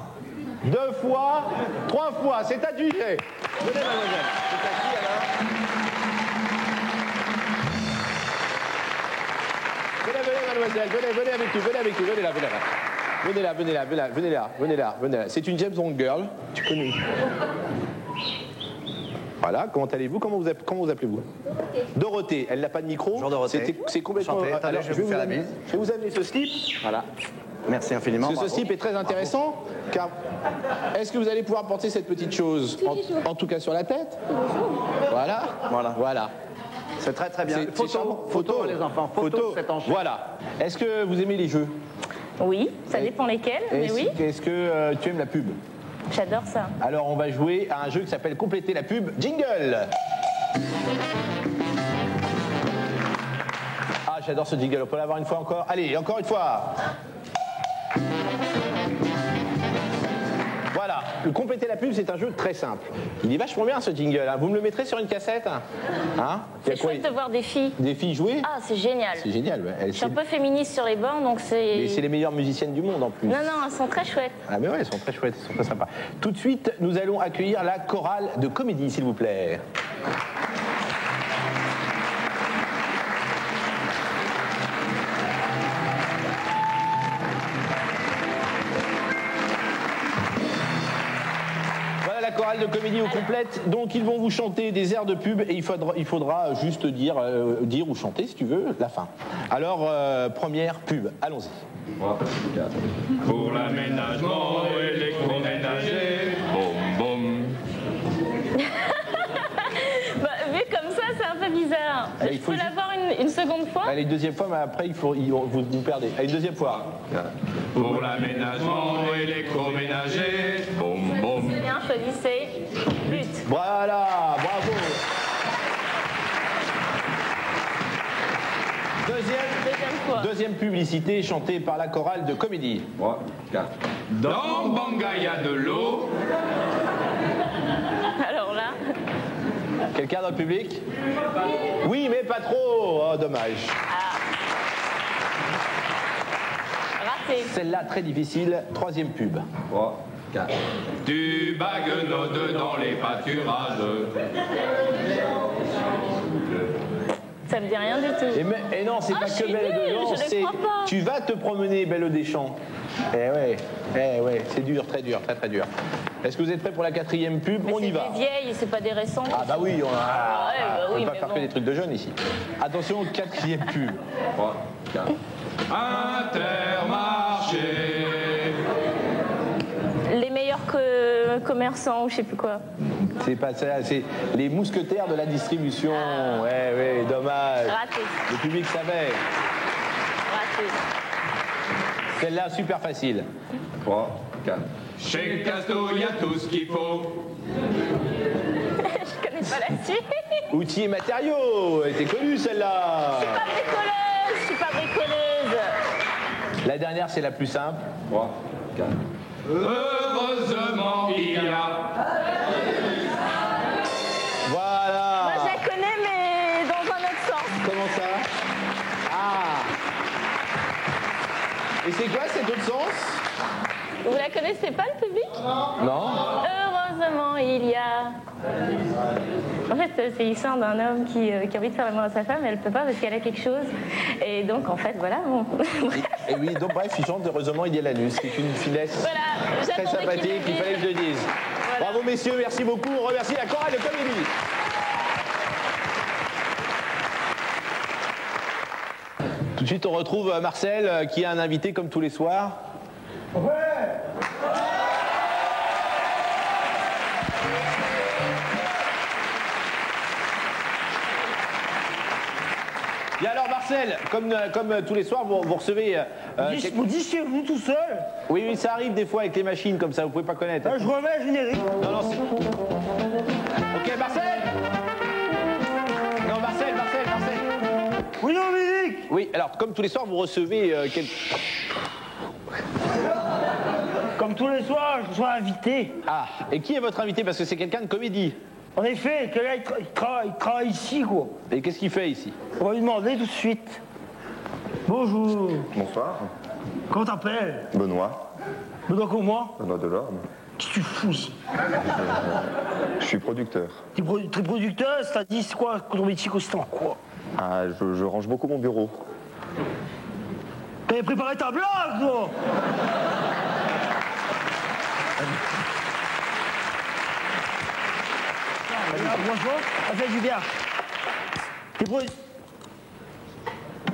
2 fois. 3 fois. C'est adjugé. Venez, mademoiselle. C'est à qui alors? Venez, mademoiselle. Venez avec nous. Venez là. C'est une James Bond girl. Tu connais. Voilà, comment allez-vous? Comment vous appelez-vous? Dorothée. Elle n'a pas de micro. Bonjour Dorothée. C'est complètement... Enchanté. Alors, je vais vous faire la bise. Je vais vous amener ce slip. Voilà. Merci infiniment. Parce que ce slip est très intéressant, car est-ce que vous allez pouvoir porter cette petite chose, en tout cas sur la tête? Voilà. C'est très très bien. Photo, les enfants. Photo. Voilà. Est-ce que vous aimez les jeux? Oui, ça dépend lesquels, mais oui. Est-ce que tu aimes la pub? J'adore ça. Alors on va jouer à un jeu qui s'appelle Compléter la pub. Jingle! Ah, j'adore ce jingle. On peut l'avoir une fois encore? Allez, encore une fois. Voilà. compléter la pub, c'est un jeu très simple. Il est vachement bien ce jingle. Hein. Vous me le mettrez sur une cassette, hein? C'est chouette de voir des filles. Des filles jouer? Ah, c'est génial. C'est génial. Ouais. Je suis un peu féministe sur les bords, donc c'est... Mais c'est les meilleures musiciennes du monde en plus. Non, non, elles sont très chouettes. Ah mais ouais, elles sont très chouettes, elles sont très sympas. Tout de suite, nous allons accueillir la chorale de comédie, s'il vous plaît. La chorale de comédie au complète, donc ils vont vous chanter des airs de pub et il faudra juste dire ou chanter si tu veux la fin. Alors première pub, allons-y. Pour l'aménagement électroménager, boum boum. Bah, vu comme ça, c'est un peu bizarre. Bah, je peux l'avoir une seconde fois? Allez, deuxième fois, mais après vous perdez. Allez, deuxième fois. Pour l'aménagement électroménager, boum boum. C'est bien, choisissez. But. Voilà, bravo. Deuxième publicité chantée par la chorale de comédie. 3, 4. Dans Banga, il y a de l'eau. Alors là. Quelqu'un dans le public? Oui, mais pas trop. Oh, dommage. Raté. Celle-là, très difficile. Troisième pub. 3, 4. Du baguenaude dans les pâturages. Ça me dit rien du tout. Et non, c'est pas que Belle et Deschamps, c'est tu vas te promener Belle et Deschamps. Eh ouais, c'est dur, très dur, très très dur. Est-ce que vous êtes prêts pour la quatrième pub? On y va. C'est des vieilles, c'est pas des récentes. Ah bah oui, on oui, peut pas faire que des trucs de jeunes ici. Attention, quatrième pub. 3, 4. Intermarché. Les meilleurs commerçants ou je sais plus quoi. C'est pas ça, c'est les mousquetaires de la distribution. Ouais, dommage. Raté. Le public savait. Raté. Celle-là, super facile. 3, 4. Chez Casto, il y a tout ce qu'il faut. Je connais pas la suite. Outils et matériaux. Elle était connue celle-là. Je suis pas bricoleuse. La dernière, c'est la plus simple. 3, 4. Heureusement, il y a. Voilà. Moi, je la connais, mais dans un autre sens. Comment ça? Ah. Et c'est quoi cet autre sens? Vous la connaissez pas, le public? Non. Heureusement, il y a... En fait, c'est l'histoire d'un homme qui a envie de faire l'amour à sa femme, mais elle peut pas parce qu'elle a quelque chose. Et donc, en fait, voilà. Bon. Et oui, donc bref, il chante heureusement il y a l'anus, c'est une finesse très sympathique, il fallait que je le dise. Voilà. Bravo messieurs, merci beaucoup, on remercie la chorale de comédie. Tout de suite, on retrouve Marcel qui a un invité comme tous les soirs. Ouais. Et alors Marcel, comme tous les soirs, vous recevez... Vous dites chez vous tout seul? Oui, ça arrive des fois avec les machines comme ça, vous pouvez pas connaître. Je remets le générique. Non, c'est... Ok, Marcel. Non, Marcel. Oui, non, musique. Oui, alors comme tous les soirs, vous recevez Comme tous les soirs, je reçois un invité. Ah, et qui est votre invité? Parce que c'est quelqu'un de comédie. En effet, quelqu'un il travaille ici, quoi. Et qu'est-ce qu'il fait ici? On va lui demander tout de suite. Bonjour. Bonsoir. Comment t'appelles? Benoît. Benoît comme moi? Benoît Delorme. Qu'est-ce que tu fous ici? Je suis producteur. T'es producteur, c'est-à-dire c'est quoi ton métier consistant en quoi? Ah, je range beaucoup mon bureau. T'avais préparé ta blague, toi? Franchement, ça fait du bien.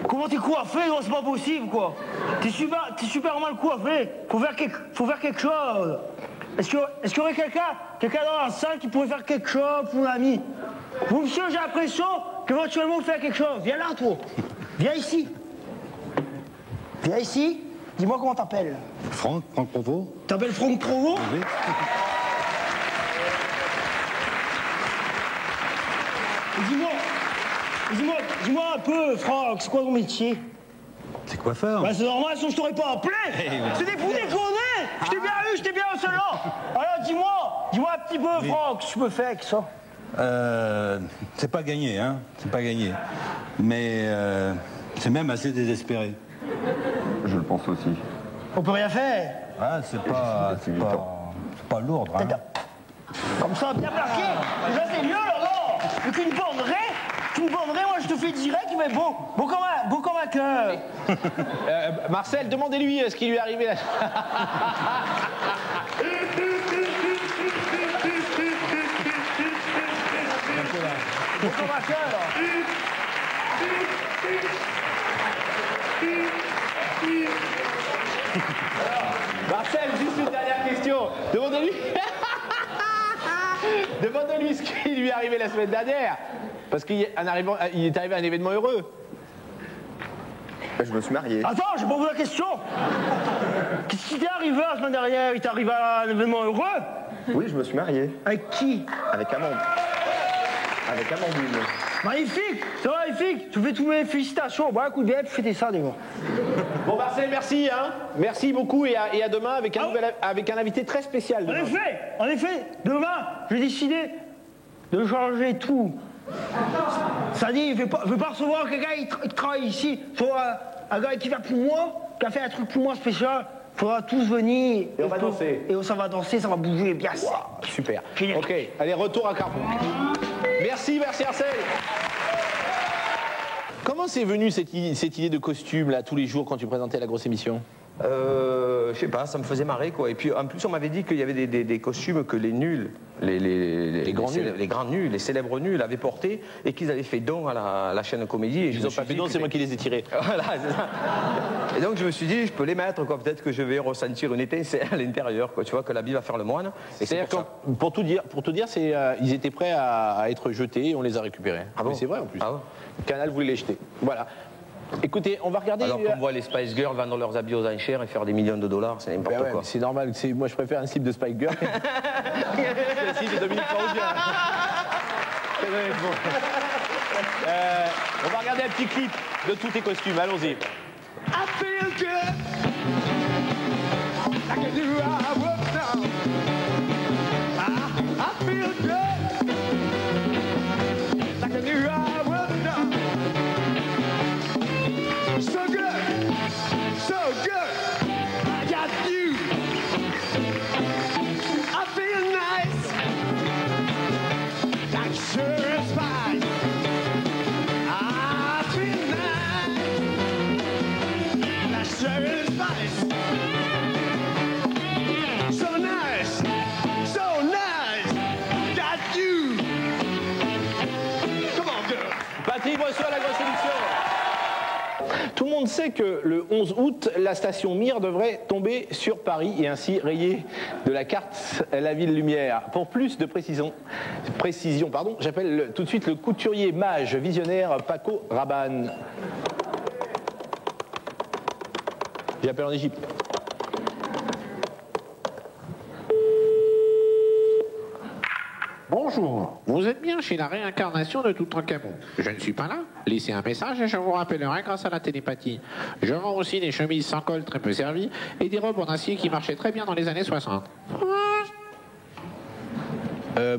Comment t'es coiffé? Non, c'est pas possible, quoi. T'es super mal coiffé. Faut faire quelque chose. Est-ce qu'il y aurait quelqu'un dans la salle qui pourrait faire quelque chose pour l'ami? Vous, monsieur, j'ai l'impression qu'éventuellement vous faites quelque chose. Viens là, toi. Viens ici. Viens ici. Dis-moi comment t'appelles. Franck Provost. T'appelles Franck Provost? Oui. Dis-moi un peu, Franck, c'est quoi ton métier? C'est coiffeur. Bah c'est normal, sinon je t'aurais pas appelé. C'est des fous déconner. Je t'ai bien au salon. Alors dis-moi un petit peu, Franck, ce que tu me fais avec ça. C'est pas gagné, hein. C'est pas gagné. Mais c'est même assez désespéré. Je le pense aussi. On peut rien faire. Ah, c'est pas lourd, hein. Comme ça, bien plaqué. Déjà, c'est mieux, alors. Mais tu me banderais, moi, je te fais direct, mais beau comme un cœur. Marcel, demandez-lui ce qui lui est arrivé là. Beau comme un cœur. Marcel, juste une dernière question. Demandez-lui. Demandez-lui ce qui lui est arrivé la semaine dernière. Parce qu'il est arrivé à un événement heureux. Je me suis marié. Attends, j'ai pas posé la question. Qu'est-ce qui t'est arrivé la semaine dernière? Il t'est arrivé à un événement heureux? Oui, je me suis marié. Avec qui? Avec Amandine. Magnifique, c'est magnifique. Tu fais toutes mes félicitations. Bon, écoute bien, tu fêtais ça, des gars. Bon, Marcel, merci, hein. Merci beaucoup et à demain avec un invité très spécial. Demain. En effet, demain, j'ai décidé de changer tout. Ça dit, je vais pas recevoir quelqu'un qui travaille ici. Il faut un gars qui va pour moi, qui a fait un truc pour moi spécial. Il faudra tous venir. Et on va danser. Et ça va danser, ça va bouger bien. Wow, super. Ok, allez, retour à Carpon. Merci Marcel. Comment c'est venu cette idée de costume là tous les jours quand tu présentais la grosse émission? Je sais pas, ça me faisait marrer quoi. Et puis en plus on m'avait dit qu'il y avait des costumes que les nuls, les grands nuls, les célèbres nuls avaient portés et qu'ils avaient fait don à la chaîne Comédie. Et ils ont pas fait don, c'est moi qui les ai tirés. Voilà, c'est ça. Et donc je me suis dit, je peux les mettre quoi. Peut-être que je vais ressentir une étincelle à l'intérieur quoi. Tu vois que l'habit va faire le moine. C'est-à-dire pour tout dire, ils étaient prêts à être jetés et on les a récupérés. Ah bon? Mais c'est vrai en plus. Ah bon? Canal voulait les jeter. Voilà. Écoutez, on va regarder. Alors qu'on voit les Spice Girls vendre leurs habits aux enchères et faire des millions de dollars, c'est n'importe quoi. C'est normal. Moi, je préfère un slip de Spice Girl. Le slip de Dominique Farrugia. On va regarder un petit clip de tous tes costumes. Allons-y. I feel good. I can do I work now. I feel good. I can do I work now. So good, so good. I got you. I feel nice. That sure is fine. I feel nice. That sure is nice. So nice, so nice. Got you. Come on, girl. Patrick Boisseau à la grosse émission. Tout le monde sait que le 11 août, la station Mir devrait tomber sur Paris et ainsi rayer de la carte la ville lumière. Pour plus de précision, j'appelle tout de suite le couturier mage visionnaire Paco Rabanne. J'appelle en Égypte. Bonjour, vous êtes bien chez la réincarnation de Toutankhamon. Je ne suis pas là. Laissez un message et je vous rappellerai grâce à la télépathie. Je vends aussi des chemises sans col très peu servies et des robes en acier qui marchaient très bien dans les années 60.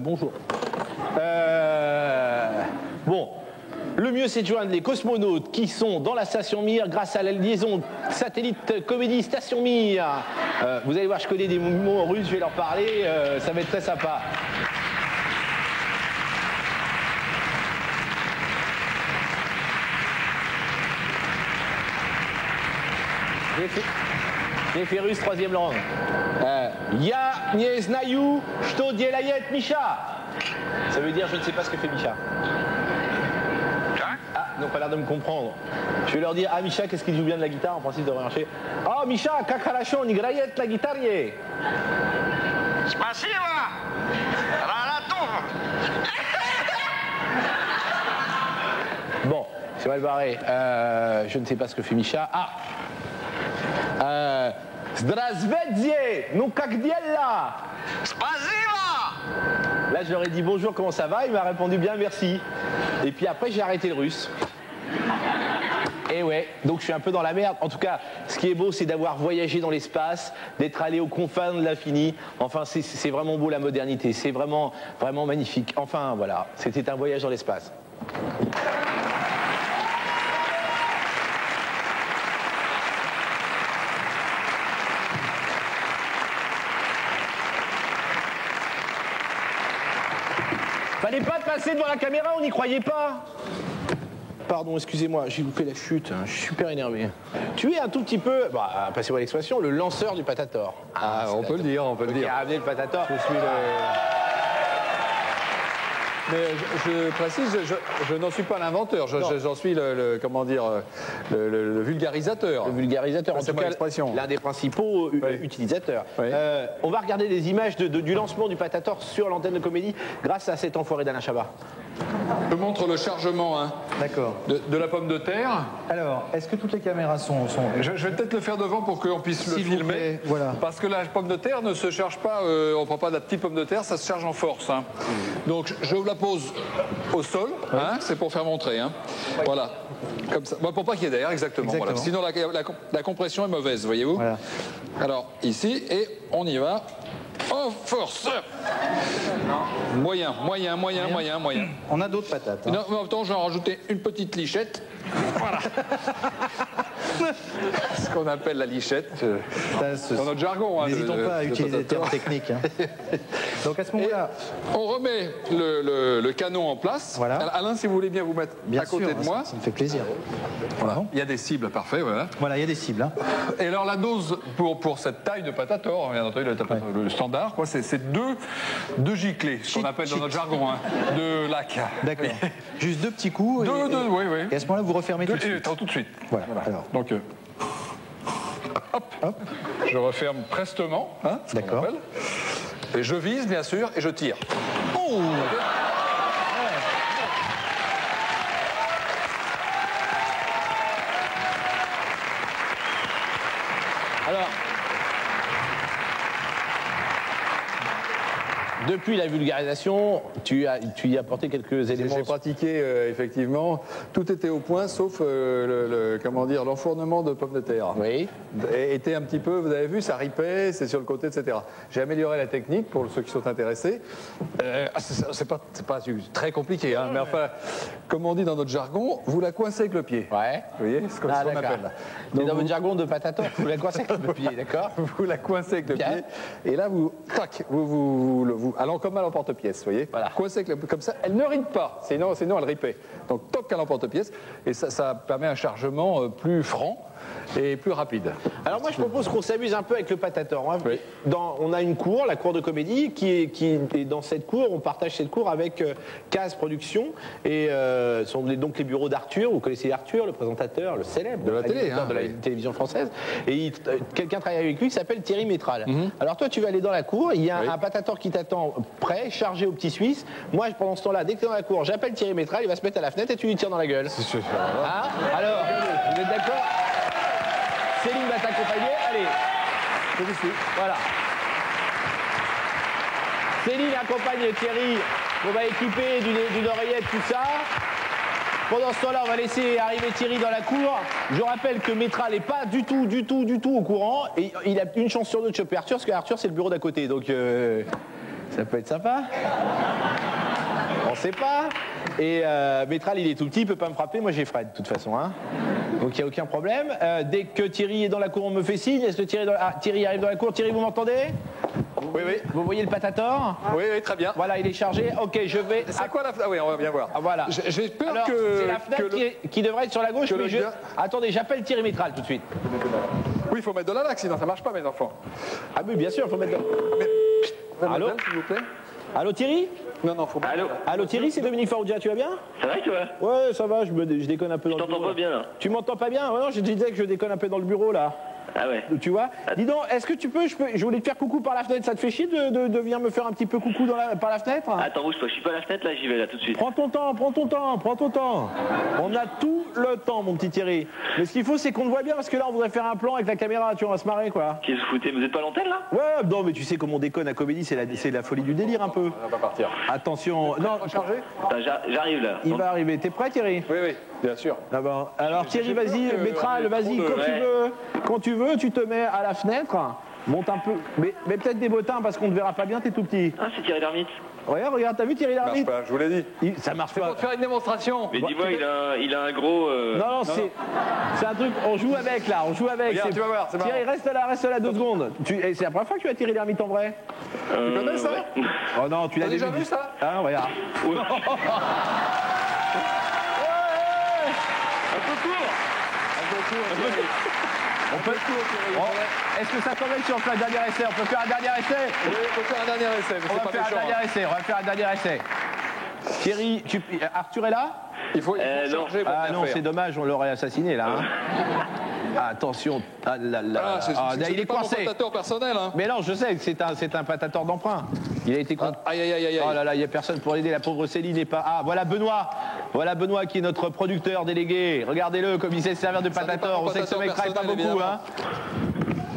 Bonjour. Bon, le mieux c'est de joindre les cosmonautes qui sont dans la station Mir grâce à la liaison satellite Comédie Station Mir. Vous allez voir, je connais des mots en russe, je vais leur parler, ça va être très sympa. J'ai fait russe, troisième langue. Ya nie znaju, что делает Misha. Ça veut dire je ne sais pas ce que fait Misha. Ah, ils n'ont pas l'air de me comprendre. Je vais leur dire, ah Misha, qu'est-ce qu'il joue bien de la guitare? En principe, ça devrait marcher. Ah Misha, как хорошо он играет la guitare. Спасибо. Bon, c'est mal barré. Je ne sais pas ce que fait Misha. Ah. Здравствуйте, ну как дела? Спасибо. Là, je leur ai dit bonjour, comment ça va? Il m'a répondu bien, merci. Et puis après, j'ai arrêté le russe. Et ouais, donc je suis un peu dans la merde. En tout cas, ce qui est beau, c'est d'avoir voyagé dans l'espace, d'être allé aux confins de l'infini. Enfin, c'est vraiment beau la modernité. C'est vraiment, vraiment magnifique. Enfin, voilà, c'était un voyage dans l'espace. Fallait pas passer devant la caméra, on n'y croyait pas. Pardon, excusez-moi, j'ai loupé la chute, je suis super énervé. Tu es un tout petit peu, bah, passez-moi l'expression, le lanceur du Patator. Ah, on peut le dire, on peut le dire. Qui a amené le Patator. Je suis le... Mais je précise, je n'en suis pas l'inventeur, j'en suis comment dire, le vulgarisateur. Le vulgarisateur, en tout cas, l'un des principaux utilisateurs. Oui. On va regarder des images du lancement du Patator sur l'antenne de Comédie grâce à cet enfoiré d'Alain Chabat. Je montre le chargement de la pomme de terre. Alors, est-ce que toutes les caméras sont... Je vais peut-être le faire devant pour qu'on puisse le filmer. Voilà. Parce que la pomme de terre ne se charge pas, on ne prend pas de la petite pomme de terre, ça se charge en force. Donc je la pose au sol, c'est pour faire montrer. Voilà, comme ça. Bon, pour pas qu'il y ait d'air, exactement. Voilà. Sinon la compression est mauvaise, voyez-vous. Voilà. Alors ici, et on y va. En force. Moyen. On a d'autres patates. Non, mais en même temps, je vais en rajouter une petite lichette. Voilà. Ce qu'on appelle la lichette dans notre jargon. N'hésitons pas à utiliser des termes techniques. Donc à ce moment-là, on remet le canon en place. Voilà. Alain, si vous voulez bien vous mettre à côté de moi. Ça me fait plaisir. Voilà. Il y a des cibles, parfait. Voilà, il y a des cibles. Et alors la dose pour cette taille de Patator, bien entendu, le standard, c'est deux giclées, ce qu'on appelle dans notre jargon, de lac. D'accord. Juste deux petits coups. Oui. Et à ce moment-là, vous refermez tout de suite. Tout de suite. Voilà. Alors. Donc, hop. Je referme prestement. D'accord. Et je vise, bien sûr, et je tire. Oh. Alors, depuis la vulgarisation, tu y as apporté quelques éléments. J'ai pratiqué, effectivement. Tout était au point, sauf l'enfournement de pommes de terre. Oui. Était un petit peu, vous avez vu, ça ripait, c'est sur le côté, etc. J'ai amélioré la technique pour ceux qui sont intéressés. C'est pas très compliqué, mais enfin, comme on dit dans notre jargon, vous la coincez avec le pied. Ouais. Vous voyez, c'est comme ça qu'on appelle. Donc, dans votre jargon de Patator, vous la coincez avec le pied, d'accord? Vous la coincez avec le pied. Et là, allant comme à l'emporte-pièce, vous voyez. Voilà. Coincez comme ça, elle ne ripe pas, sinon elle ripait. Donc toc à l'emporte-pièce, et ça permet un chargement plus franc et plus rapide. Alors moi je propose qu'on s'amuse un peu avec le Patator. On a une cour, la cour de Comédie, et dans cette cour, on partage cette cour avec Case Productions, et sont donc les bureaux d'Arthur. Vous connaissez Arthur, le présentateur, le célèbre de la télé, de la télévision française. Et quelqu'un travaille avec lui qui s'appelle Thierry Métral. Alors toi tu vas aller dans la cour, il y a un Patator qui t'attend prêt, chargé au petit Suisse. Moi pendant ce temps-là, dès que tu es dans la cour, j'appelle Thierry Métral, il va se mettre à la fenêtre et tu lui tires dans la gueule. Alors, vous êtes d'accord? Céline va t'accompagner, allez. Voilà. Céline accompagne Thierry, on va équiper d'une oreillette, tout ça. Pendant ce temps-là, on va laisser arriver Thierry dans la cour. Je rappelle que Métral n'est pas du tout au courant. Et il a une chance sur deux de choper Arthur, parce qu'Arthur, c'est le bureau d'à côté. Donc, ça peut être sympa. On sait pas. Et Métral, il est tout petit, il peut pas me frapper. Moi, j'ai Fred, de toute façon. Donc, il n'y a aucun problème. Dès que Thierry est dans la cour, on me fait signe. Est-ce que Thierry arrive dans la cour? Thierry, vous m'entendez? Oui. Vous voyez le Patator? Oui, très bien. Voilà, il est chargé. Ok, je vais... C'est quoi la fenêtre? Ah oui, on va bien voir. Voilà. J'ai peur alors, que... c'est la fenêtre qui devrait être sur la gauche, mais Attendez, j'appelle Thierry Métral tout de suite. Oui, il faut mettre de la laque, sinon ça marche pas, mes enfants. Ah oui, bien sûr, il faut mettre de la... Allô, s'il vous plaît. Allô, Thierry? Non, faut pas. Allô, Thierry, c'est Dominique Farrugia, tu vas bien? Ça va, toi? Ouais, ça va, je déconne un peu dans le bureau. Je t'entends pas bien, là. Tu m'entends pas bien? Ouais, non, je disais que je déconne un peu dans le bureau, là. Ah ouais. Tu vois. Dis donc, est-ce que tu peux, je voulais te faire coucou par la fenêtre, ça te fait chier de venir me faire un petit peu coucou par la fenêtre? Attends, bouge pas, je suis pas à la fenêtre là, j'y vais là tout de suite. Prends ton temps, prends ton temps, prends ton temps. On a tout le temps, mon petit Thierry. Mais ce qu'il faut, c'est qu'on te voit bien, parce que là, on voudrait faire un plan avec la caméra, tu vois, on va se marrer, quoi. Qu'est-ce que vous foutez? Vous êtes pas à l'antenne là? Ouais, non, mais tu sais comment on déconne à Comédie, c'est la folie du délire un peu. On va partir. Attention, non, j'arrive là. Il va arriver. T'es prêt, Thierry? Oui, oui, bien sûr. D'abord. Alors Thierry, vas-y, Métral, vas-y, quand tu veux, tu te mets à la fenêtre, monte un peu, mais peut-être des bottins parce qu'on ne verra pas bien, t'es tout petit. Ah, c'est Thierry Lhermitte. Regarde, t'as vu Thierry Lhermitte? Ça marche pas, je vous l'ai dit. Ça marche pas. C'est pour te faire une démonstration. Mais dis-moi, il a un gros. Non, c'est un truc, on joue avec là, on joue avec. Regarde, tu vas voir, c'est marrant. Thierry, reste là 2 secondes. C'est la première fois que tu as Thierry Lhermitte en vrai? Tu connais ça? Ouais. Oh non, tu l'as déjà vu ça? Ah, regarde. Ouais. Est-ce que ça t'embête si on fait un dernier essai? On peut faire un dernier essai? Oui, on peut faire un dernier essai, mais c'est pas méchant. On va faire un dernier essai. Thierry, Arthur est là? Il faut changer pour Ah non, c'est dommage, on l'aurait assassiné là. Attention, il est coincé. C'est un patateur personnel. Hein. Mais non, je sais, c'est un patateur d'emprunt. Il a été aïe. Oh là là, il n'y a personne pour l'aider, la pauvre Céline n'est pas... Ah, voilà Benoît. Voilà Benoît qui est notre producteur délégué. Regardez-le comme il sait se servir de patateur. On sait que ce mec travaille pas beaucoup. Hein.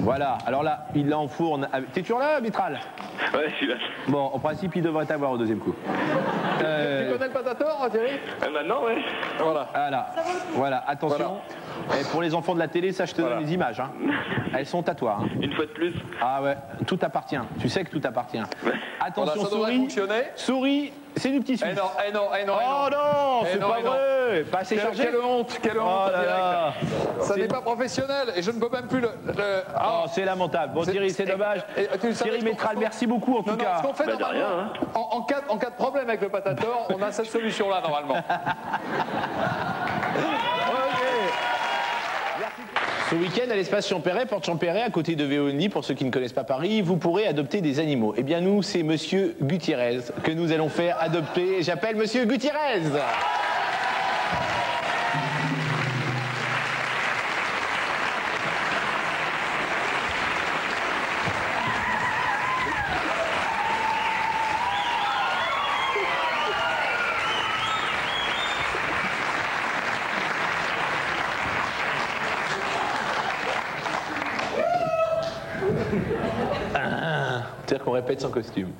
Voilà, alors là, il l'enfourne. T'es toujours là, Mitral? Ouais, je suis là. Bon, en principe, il devrait t'avoir au deuxième coup. Tu connais le patateur, Thierry? Maintenant, ouais. Voilà, attention. Voilà. Et pour les enfants de la télé, ça, je te donne les images. Hein. Elles sont à toi. Hein. Une fois de plus. Ah ouais, tout appartient. Tu sais que tout appartient. Ouais. Attention, ça devrait fonctionner. Souris, c'est du petit suisse. Eh non. Oh non, c'est pas vrai. Pas assez chargé. Quelle honte, direct. Ça n'est pas professionnel et je ne peux même plus le... Oh, c'est lamentable. Bon, Thierry, c'est dommage. Thierry Métral, merci beaucoup en tout cas. Ce qu'on fait normalement, en cas de problème avec le patateur, on a cette solution-là normalement. Ce week-end, à l'espace Champéret, porte Champéret, à côté de Véonie, pour ceux qui ne connaissent pas Paris, vous pourrez adopter des animaux. Eh bien, nous, c'est Monsieur Gutiérrez que nous allons faire adopter. J'appelle Monsieur Gutiérrez. C'est-à-dire qu'on répète sans costume.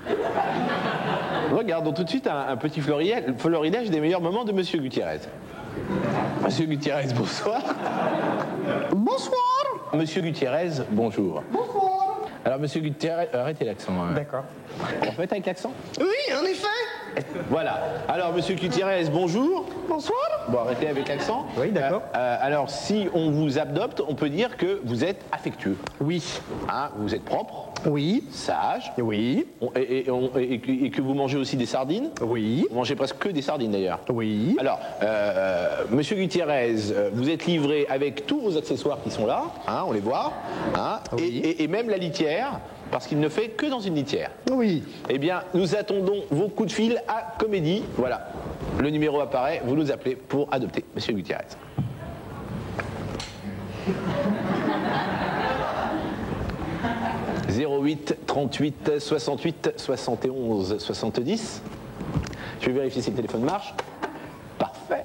Regardons tout de suite un petit florilège des meilleurs moments de Monsieur Gutiérrez. Monsieur Gutiérrez, bonsoir. Bonsoir. Monsieur Gutiérrez, bonjour. Bonsoir. Alors, Monsieur Gutiérrez, arrêtez l'accent. Hein. D'accord. En fait, avec l'accent? Oui, en effet. Voilà. Alors, Monsieur Gutiérrez, bonjour. Bonsoir. Bon, arrêtez avec l'accent. Oui, d'accord. Alors, si on vous adopte, on peut dire que vous êtes affectueux. Oui. Hein, vous êtes propre. Oui. Sage. Oui. Et que vous mangez aussi des sardines. Oui. Vous mangez presque que des sardines d'ailleurs. Oui. Alors, Monsieur Gutiérrez, vous êtes livré avec tous vos accessoires qui sont là, hein, on les voit, hein, oui. et même la litière, parce qu'il ne fait que dans une litière. Oui. Eh bien, nous attendons vos coups de fil à Comédie. Voilà, le numéro apparaît, vous nous appelez pour adopter Monsieur Gutiérrez. « 08 38 68 71 70 ». Je vais vérifier si le téléphone marche. Parfait.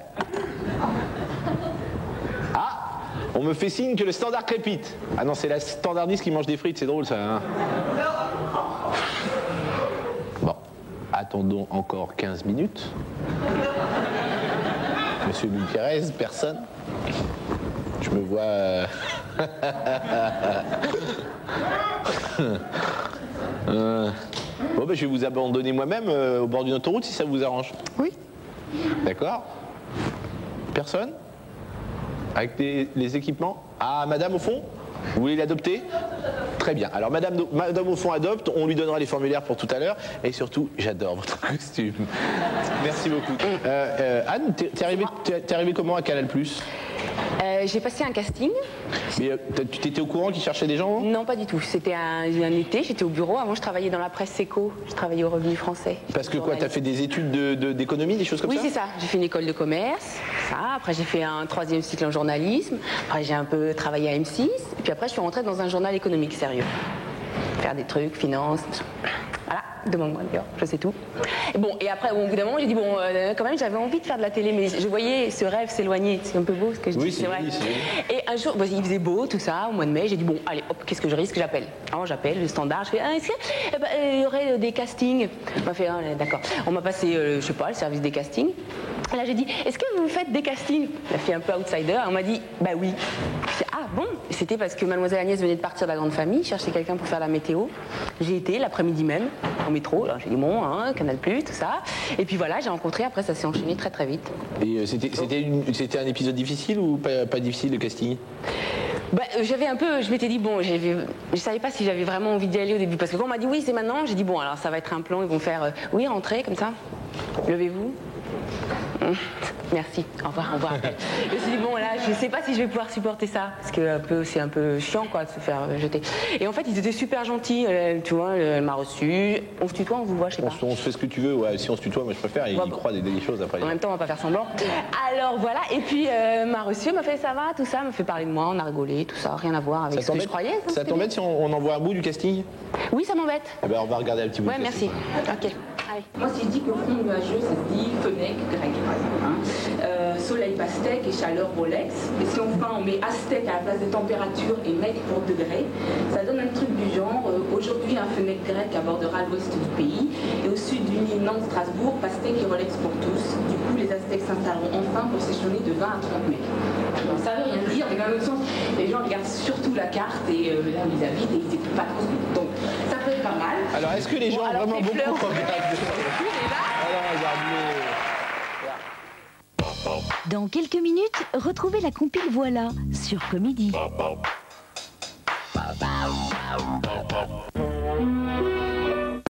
Ah, on me fait signe que le standard crépite. Ah non, c'est la standardiste qui mange des frites, c'est drôle ça. Hein. Bon, attendons encore 15 minutes. Monsieur Gutiérrez, personne. Je me vois... Bon, ben, je vais vous abandonner moi-même au bord d'une autoroute si ça vous arrange. Oui. D'accord. Personne? Avec les équipements? Ah, madame au fond? Vous voulez l'adopter? Très bien. Alors, madame au fond adopte, on lui donnera les formulaires pour tout à l'heure. Et surtout, j'adore votre costume. Merci beaucoup. Anne, t'es arrivée comment à Canal+? J'ai passé un casting. Mais tu t'étais au courant qu'ils cherchaient des gens? Non, pas du tout. C'était un été, j'étais au bureau. Avant, je travaillais dans la presse Seco. Je travaillais au Revenu Français. Parce que quoi, t'as fait des études d'économie, des choses comme ça? Oui, c'est ça. J'ai fait une école de commerce. Ça. Après, j'ai fait un 3e cycle en journalisme. Après, j'ai un peu travaillé à M6. Et puis après, je suis rentrée dans un journal économique sérieux. Faire des trucs, finance. Voilà, demande-moi, je sais tout. Et bon, et après, au bout d'un moment, j'ai dit, bon, quand même, j'avais envie de faire de la télé, mais je voyais ce rêve s'éloigner. C'est un peu beau ce que je dis, c'est vrai. Et un jour, il faisait beau, tout ça, au mois de mai, j'ai dit, bon, allez, hop, qu'est-ce que je risque? J'appelle. Alors, j'appelle, le standard, je fais, est-ce qu'il y aurait des castings? On m'a fait, d'accord. On m'a passé, je sais pas, le service des castings. Et là, j'ai dit, est-ce que vous faites des castings? La fille un peu outsider, on m'a dit, bah oui. Je dis, ah bon? C'était parce que Mademoiselle Agnès venait de partir de la grande famille, chercher quelqu'un pour faire la météo. J'ai été l'après-midi même, en métro, là, j'ai dit, bon, hein, Canal+, tout ça. Et puis voilà, j'ai rencontré, après ça s'est enchaîné très très vite. Et c'était un épisode difficile ou pas difficile, le casting? Bah, j'avais un peu, je m'étais dit, bon, je savais pas si j'avais vraiment envie d'y aller au début. Parce que quand on m'a dit, oui, c'est maintenant, j'ai dit, bon, alors ça va être un plan, ils vont faire, oui, rentrez, comme ça, levez-vous. Merci, au revoir, au revoir. Je me suis dit, bon, là, je sais pas si je vais pouvoir supporter ça, parce que c'est un peu chiant, quoi, de se faire jeter. Et en fait, ils étaient super gentils, tu vois, elle m'a reçu. On se tutoie, on vous voit, je sais pas. On se fait ce que tu veux, ouais, si on se tutoie, moi je préfère, ils croient des choses après. En même temps, on va pas faire semblant. Alors voilà, et puis m'a reçu, m'a fait ça va, tout ça, m'a fait parler de moi, on a rigolé, tout ça, rien à voir avec ce que je croyais. Ça t'embête si on envoie un bout du casting? Oui, ça m'embête. Eh ben, on va regarder un petit bout. Ouais, merci. Ok. Allez. Moi, si je dis que fond nuageux, ça se dit fenêtre grec. Soleil pastèque et chaleur Rolex. Et si on met Aztèque à la place de température et mec pour degrés, ça donne un truc du genre aujourd'hui un fenêtre grec abordera l'ouest du pays et au sud du Nil, Nantes, Strasbourg, pastèque et Rolex pour tous. Du coup, les Aztèques s'installeront enfin pour séjourner de 20 à 30 mètres. Bon, ça veut rien dire, mais dans l'autre sens, les gens regardent surtout la carte et là où ils habitent et ils n'écoutent pas trop ce que. Donc, ça peut être pas mal. Alors, est-ce que les gens ont vraiment beaucoup regardé? Dans quelques minutes, retrouvez la compile Voilà sur Comédie.